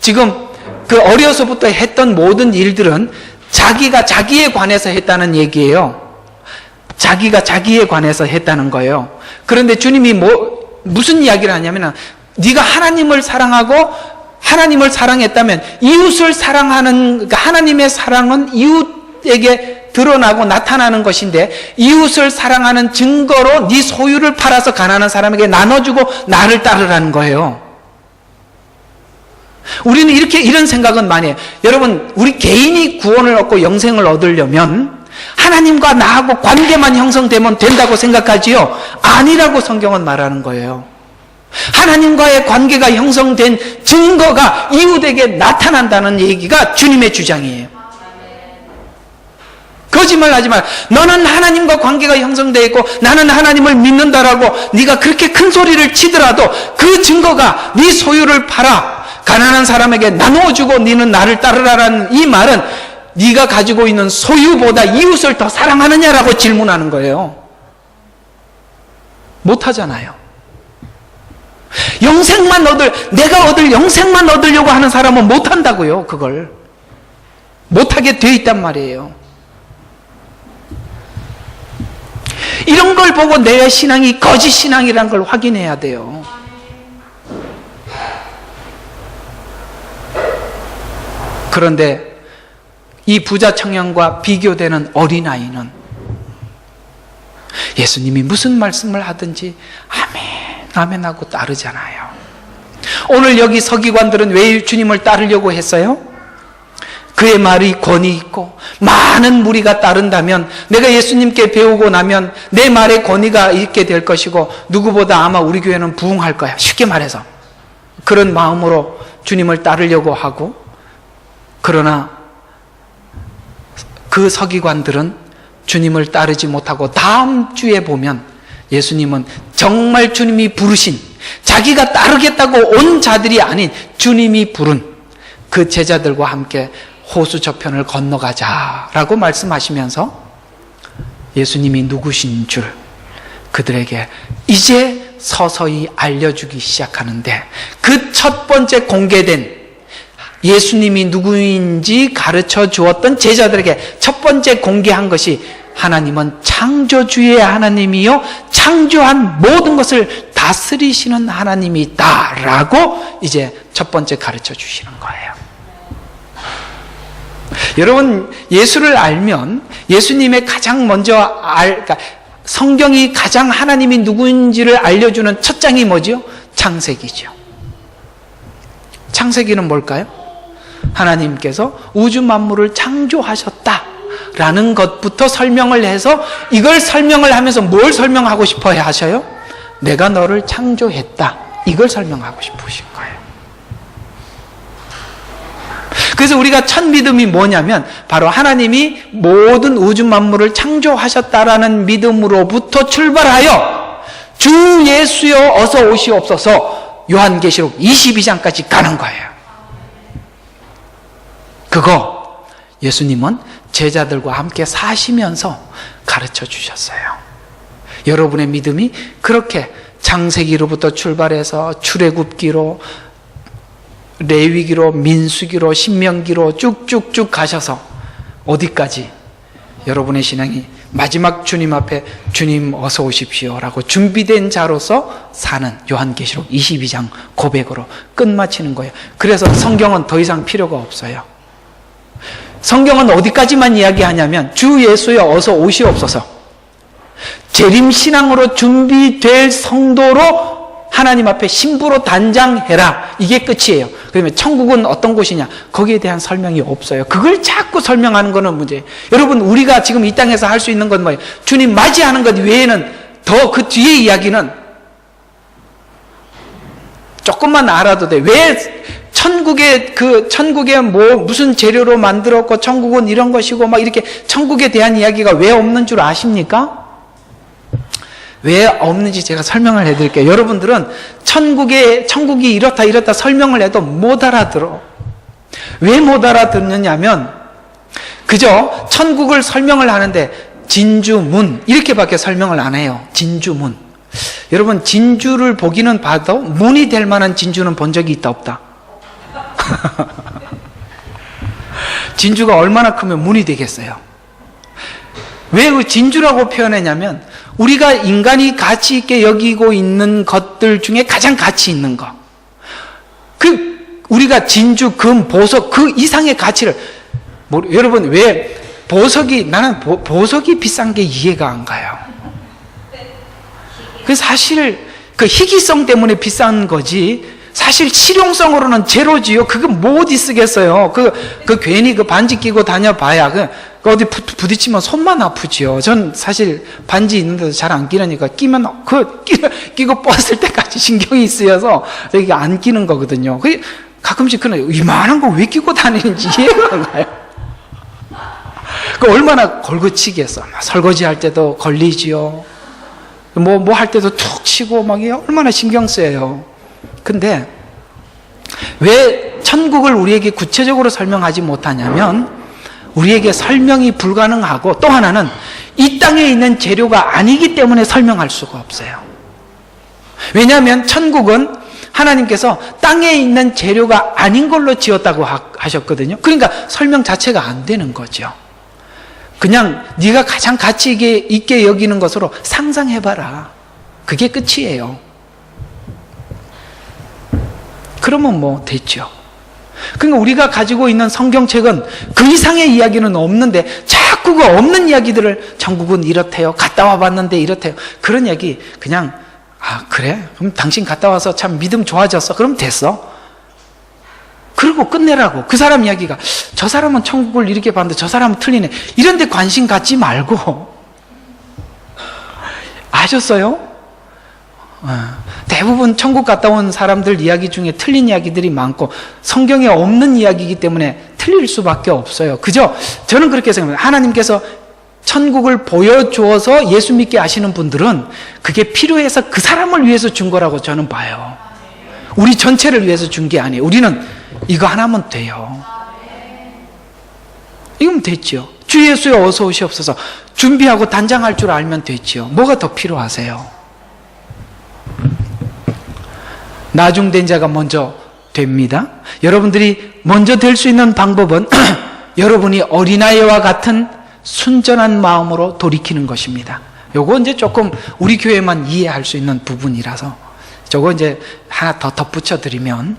지금 그 어려서부터 했던 모든 일들은 자기가 자기에 관해서 했다는 얘기예요. 자기가 자기에 관해서 했다는 거예요. 그런데 주님이 무슨 이야기를 하냐면 네가 하나님을 사랑하고 하나님을 사랑했다면 이웃을 사랑하는, 그러니까 하나님의 사랑은 이웃에게 드러나고 나타나는 것인데 이웃을 사랑하는 증거로 네 소유를 팔아서 가난한 사람에게 나눠주고 나를 따르라는 거예요. 우리는 이런 생각은 많이 해요. 여러분, 우리 개인이 구원을 얻고 영생을 얻으려면 하나님과 나하고 관계만 형성되면 된다고 생각하지요? 아니라고 성경은 말하는 거예요. 하나님과의 관계가 형성된 증거가 이웃에게 나타난다는 얘기가 주님의 주장이에요. 거짓말 하지 마. 너는 하나님과 관계가 형성되어 있고 나는 하나님을 믿는다라고 네가 그렇게 큰 소리를 치더라도 그 증거가 네 소유를 팔아 가난한 사람에게 나누어주고 너는 나를 따르라라는 이 말은 네가 가지고 있는 소유보다 이웃을 더 사랑하느냐라고 질문하는 거예요. 못하잖아요. 내가 얻을 영생만 얻으려고 하는 사람은 못한다고요. 그걸 못하게 돼 있단 말이에요. 이런 걸 보고 내 신앙이 거짓 신앙이라는 걸 확인해야 돼요. 그런데 이 부자 청년과 비교되는 어린아이는 예수님이 무슨 말씀을 하든지 아멘, 아멘 하고 따르잖아요. 오늘 여기 서기관들은 왜 주님을 따르려고 했어요? 그의 말이 권위 있고 많은 무리가 따른다면 내가 예수님께 배우고 나면 내 말에 권위가 있게 될 것이고 누구보다 아마 우리 교회는 부흥할 거야. 쉽게 말해서 그런 마음으로 주님을 따르려고 하고, 그러나 그 서기관들은 주님을 따르지 못하고 다음 주에 보면 예수님은 정말 주님이 부르신, 자기가 따르겠다고 온 자들이 아닌 주님이 부른 그 제자들과 함께 호수 저편을 건너가자라고 말씀하시면서 예수님이 누구신 줄 그들에게 이제 서서히 알려주기 시작하는데, 그 첫 번째 공개된 예수님이 누구인지 가르쳐 주었던 제자들에게 첫 번째 공개한 것이 하나님은 창조주의 하나님이요 창조한 모든 것을 다스리시는 하나님이다라고 이제 첫 번째 가르쳐 주시는 거예요. 여러분, 예수를 알면 예수님의 가장 먼저 그러니까 성경이 가장 하나님이 누구인지를 알려주는 첫 장이 뭐죠? 창세기죠. 창세기는 뭘까요? 하나님께서 우주 만물을 창조하셨다라는 것부터 설명을 해서, 이걸 설명을 하면서 뭘 설명하고 싶어 하셔요? 내가 너를 창조했다, 이걸 설명하고 싶으신 거예요. 그래서 우리가 첫 믿음이 뭐냐면 바로 하나님이 모든 우주 만물을 창조하셨다라는 믿음으로부터 출발하여 주 예수여 어서 오시옵소서 요한계시록 22장까지 가는 거예요. 그거 예수님은 제자들과 함께 사시면서 가르쳐 주셨어요. 여러분의 믿음이 그렇게 창세기로부터 출발해서 출애굽기로, 레위기로, 민수기로, 신명기로 쭉쭉쭉 가셔서 어디까지 여러분의 신앙이 마지막 주님 앞에 주님 어서 오십시오 라고 준비된 자로서 사는 요한계시록 22장 고백으로 끝마치는 거예요. 그래서 성경은 더 이상 필요가 없어요. 성경은 어디까지만 이야기하냐면 주 예수여 어서 오시옵소서, 재림신앙으로 준비될 성도로 하나님 앞에 신부로 단장해라, 이게 끝이에요. 그러면 천국은 어떤 곳이냐, 거기에 대한 설명이 없어요. 그걸 자꾸 설명하는 거는 문제예요. 여러분, 우리가 지금 이 땅에서 할 수 있는 건 뭐예요? 주님 맞이하는 것 외에는 더 그 뒤에 이야기는 조금만 알아도 돼. 왜 천국에 뭐 무슨 재료로 만들었고 천국은 이런 것이고 막 이렇게 천국에 대한 이야기가 왜 없는 줄 아십니까? 왜 없는지 제가 설명을 해드릴게요. 여러분들은 천국이 이렇다 설명을 해도 못 알아들어. 왜 못 알아듣느냐면 그저 천국을 설명을 하는데 진주문 이렇게밖에 설명을 안 해요. 진주문. 여러분, 진주를 보기는 봐도 문이 될 만한 진주는 본 적이 있다 없다? 진주가 얼마나 크면 문이 되겠어요? 왜 그 진주라고 표현했냐면 우리가 인간이 가치 있게 여기고 있는 것들 중에 가장 가치 있는 거, 우리가 진주, 금, 보석 그 이상의 가치를 여러분, 왜 나는 보석이 비싼 게 이해가 안 가요. 그 사실 그 희귀성 때문에 비싼 거지 사실 실용성으로는 제로지요. 그거 뭐 어디 쓰겠어요. 괜히 그 반지 끼고 다녀봐야 어디 부딪히면 손만 아프지요. 전 사실 반지 있는데도 잘 안 끼려니까 끼면 끼고 뻗을 때까지 신경이 쓰여서 이게 안 끼는 거거든요. 가끔씩 그런 이만한 거 왜 끼고 다니는지 이해가 안 가요. 얼마나 걸거치겠어. 설거지 할 때도 걸리지요. 뭐 할 때도 툭 치고 막 얼마나 신경 쓰여요. 근데 왜 천국을 우리에게 구체적으로 설명하지 못하냐면 우리에게 설명이 불가능하고, 또 하나는 이 땅에 있는 재료가 아니기 때문에 설명할 수가 없어요. 왜냐하면 천국은 하나님께서 땅에 있는 재료가 아닌 걸로 지었다고 하셨거든요. 그러니까 설명 자체가 안 되는 거죠. 그냥 네가 가장 가치 있게 여기는 것으로 상상해봐라. 그게 끝이에요. 그러면 뭐 됐죠. 그러니까 우리가 가지고 있는 성경책은 그 이상의 이야기는 없는데 자꾸 그 없는 이야기들을 천국은 이렇대요, 갔다 와봤는데 이렇대요, 그런 이야기 그냥 그래? 그럼 당신 갔다 와서 참 믿음 좋아졌어? 그럼 됐어. 그러고 끝내라고. 그 사람 이야기가 저 사람은 천국을 이렇게 봤는데 저 사람은 틀리네, 이런 데 관심 갖지 말고. 아셨어요? 대부분 천국 갔다 온 사람들 이야기 중에 틀린 이야기들이 많고 성경에 없는 이야기이기 때문에 틀릴 수밖에 없어요. 그죠? 저는 그렇게 생각합니다. 하나님께서 천국을 보여주어서 예수 믿게 하시는 분들은 그게 필요해서 그 사람을 위해서 준 거라고 저는 봐요. 우리 전체를 위해서 준 게 아니에요. 우리는 이거 하나면 돼요. 이거면 됐죠. 주 예수여 어서 오시옵소서 준비하고 단장할 줄 알면 됐죠. 뭐가 더 필요하세요? 나중된 자가 먼저 됩니다. 여러분들이 먼저 될 수 있는 방법은 여러분이 어린아이와 같은 순전한 마음으로 돌이키는 것입니다. 요거 이제 조금 우리 교회만 이해할 수 있는 부분이라서 저거 이제 하나 더 덧붙여 드리면,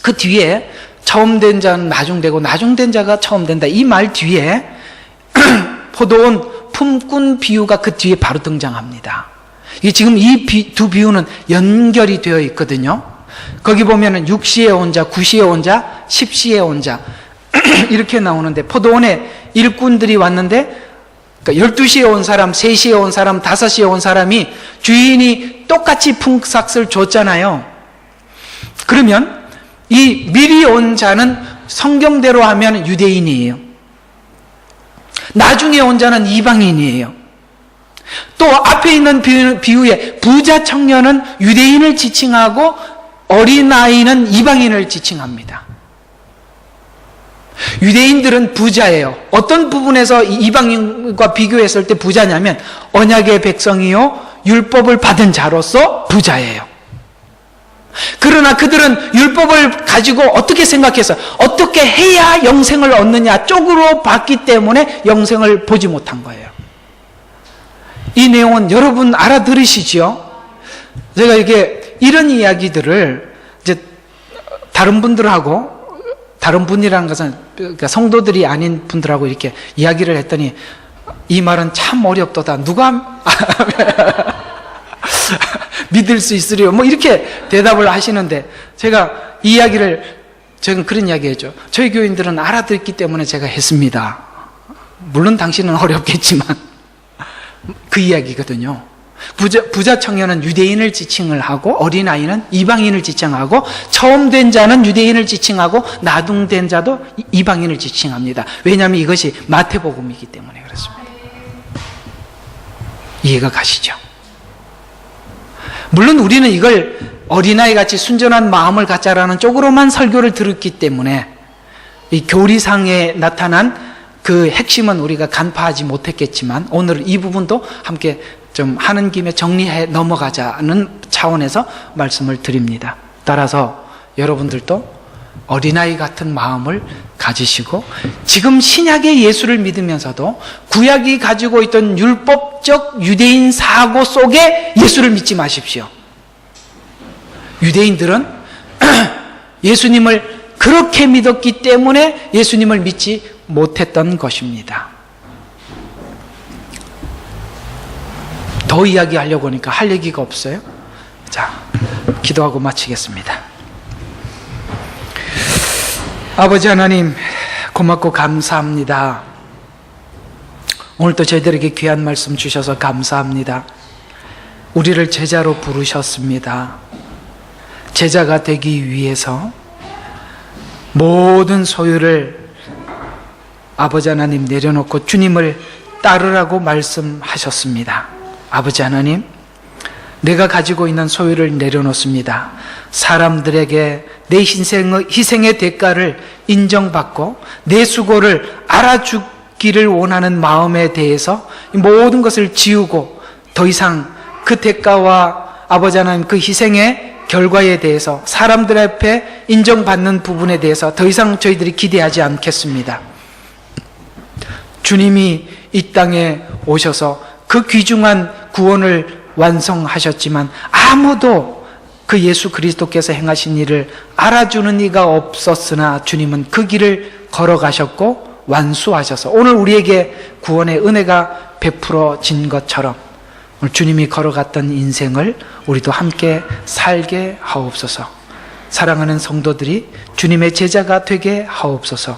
그 뒤에 처음 된 자는 나중되고 나중된 자가 처음 된다, 이 말 뒤에 포도원 품꾼 비유가 그 뒤에 바로 등장합니다. 이게 지금 이 두 비유는 연결이 되어 있거든요. 거기 보면은 6시에 온 자, 9시에 온 자, 10시에 온 자 이렇게 나오는데, 포도원에 일꾼들이 왔는데 그러니까 12시에 온 사람, 3시에 온 사람, 5시에 온 사람이 주인이 똑같이 품삯을 줬잖아요. 그러면 이 미리 온 자는 성경대로 하면 유대인이에요. 나중에 온 자는 이방인이에요. 또 앞에 있는 비유에 부자 청년은 유대인을 지칭하고 어린아이는 이방인을 지칭합니다. 유대인들은 부자예요. 어떤 부분에서 이방인과 비교했을 때 부자냐면 언약의 백성이요 율법을 받은 자로서 부자예요. 그러나 그들은 율법을 가지고 어떻게 생각해서 어떻게 해야 영생을 얻느냐 쪽으로 봤기 때문에 영생을 보지 못한 거예요. 이 내용은 여러분 알아들으시지요? 제가 이게 이런 이야기들을 이제 다른 분들하고, 다른 분이라는 것은 그러니까 성도들이 아닌 분들하고 이렇게 이야기를 했더니 이 말은 참 어렵도다. 누가 믿을 수 있으리요? 뭐 이렇게 대답을 하시는데 제가 이 이야기를, 저는 그런 이야기 했죠. 저희 교인들은 알아듣기 때문에 제가 했습니다. 물론 당신은 어렵겠지만 그 이야기거든요. 부자 청년은 유대인을 지칭을 하고 어린아이는 이방인을 지칭하고 처음 된 자는 유대인을 지칭하고 나중된 자도 이방인을 지칭합니다. 왜냐하면 이것이 마태복음이기 때문에 그렇습니다. 이해가 가시죠? 물론 우리는 이걸 어린아이 같이 순전한 마음을 갖자라는 쪽으로만 설교를 들었기 때문에 이 교리상에 나타난 그 핵심은 우리가 간파하지 못했겠지만 오늘 이 부분도 함께 좀 하는 김에 정리해 넘어가자는 차원에서 말씀을 드립니다. 따라서 여러분들도 어린아이 같은 마음을 가지시고 지금 신약의 예수를 믿으면서도 구약이 가지고 있던 율법적 유대인 사고 속에 예수를 믿지 마십시오. 유대인들은 예수님을 그렇게 믿었기 때문에 예수님을 믿지 못했던 것입니다. 더 이야기하려고 하니까 할 얘기가 없어요. 자, 기도하고 마치겠습니다. 아버지 하나님, 고맙고 감사합니다. 오늘도 저희들에게 귀한 말씀 주셔서 감사합니다. 우리를 제자로 부르셨습니다. 제자가 되기 위해서 모든 소유를 아버지 하나님 내려놓고 주님을 따르라고 말씀하셨습니다. 아버지 하나님, 내가 가지고 있는 소유를 내려놓습니다. 사람들에게 내 희생의 대가를 인정받고 내 수고를 알아주기를 원하는 마음에 대해서 모든 것을 지우고 더 이상 그 대가와 아버지 하나님 그 희생의 결과에 대해서 사람들 앞에 인정받는 부분에 대해서 더 이상 저희들이 기대하지 않겠습니다. 주님이 이 땅에 오셔서 그 귀중한 구원을 완성하셨지만 아무도 그 예수 그리스도께서 행하신 일을 알아주는 이가 없었으나 주님은 그 길을 걸어가셨고 완수하셔서 오늘 우리에게 구원의 은혜가 베풀어진 것처럼 오늘 주님이 걸어갔던 인생을 우리도 함께 살게 하옵소서. 사랑하는 성도들이 주님의 제자가 되게 하옵소서.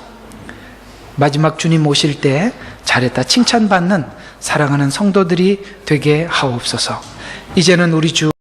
마지막 주님 오실 때 잘했다 칭찬받는 사랑하는 성도들이 되게 하옵소서. 이제는 우리 주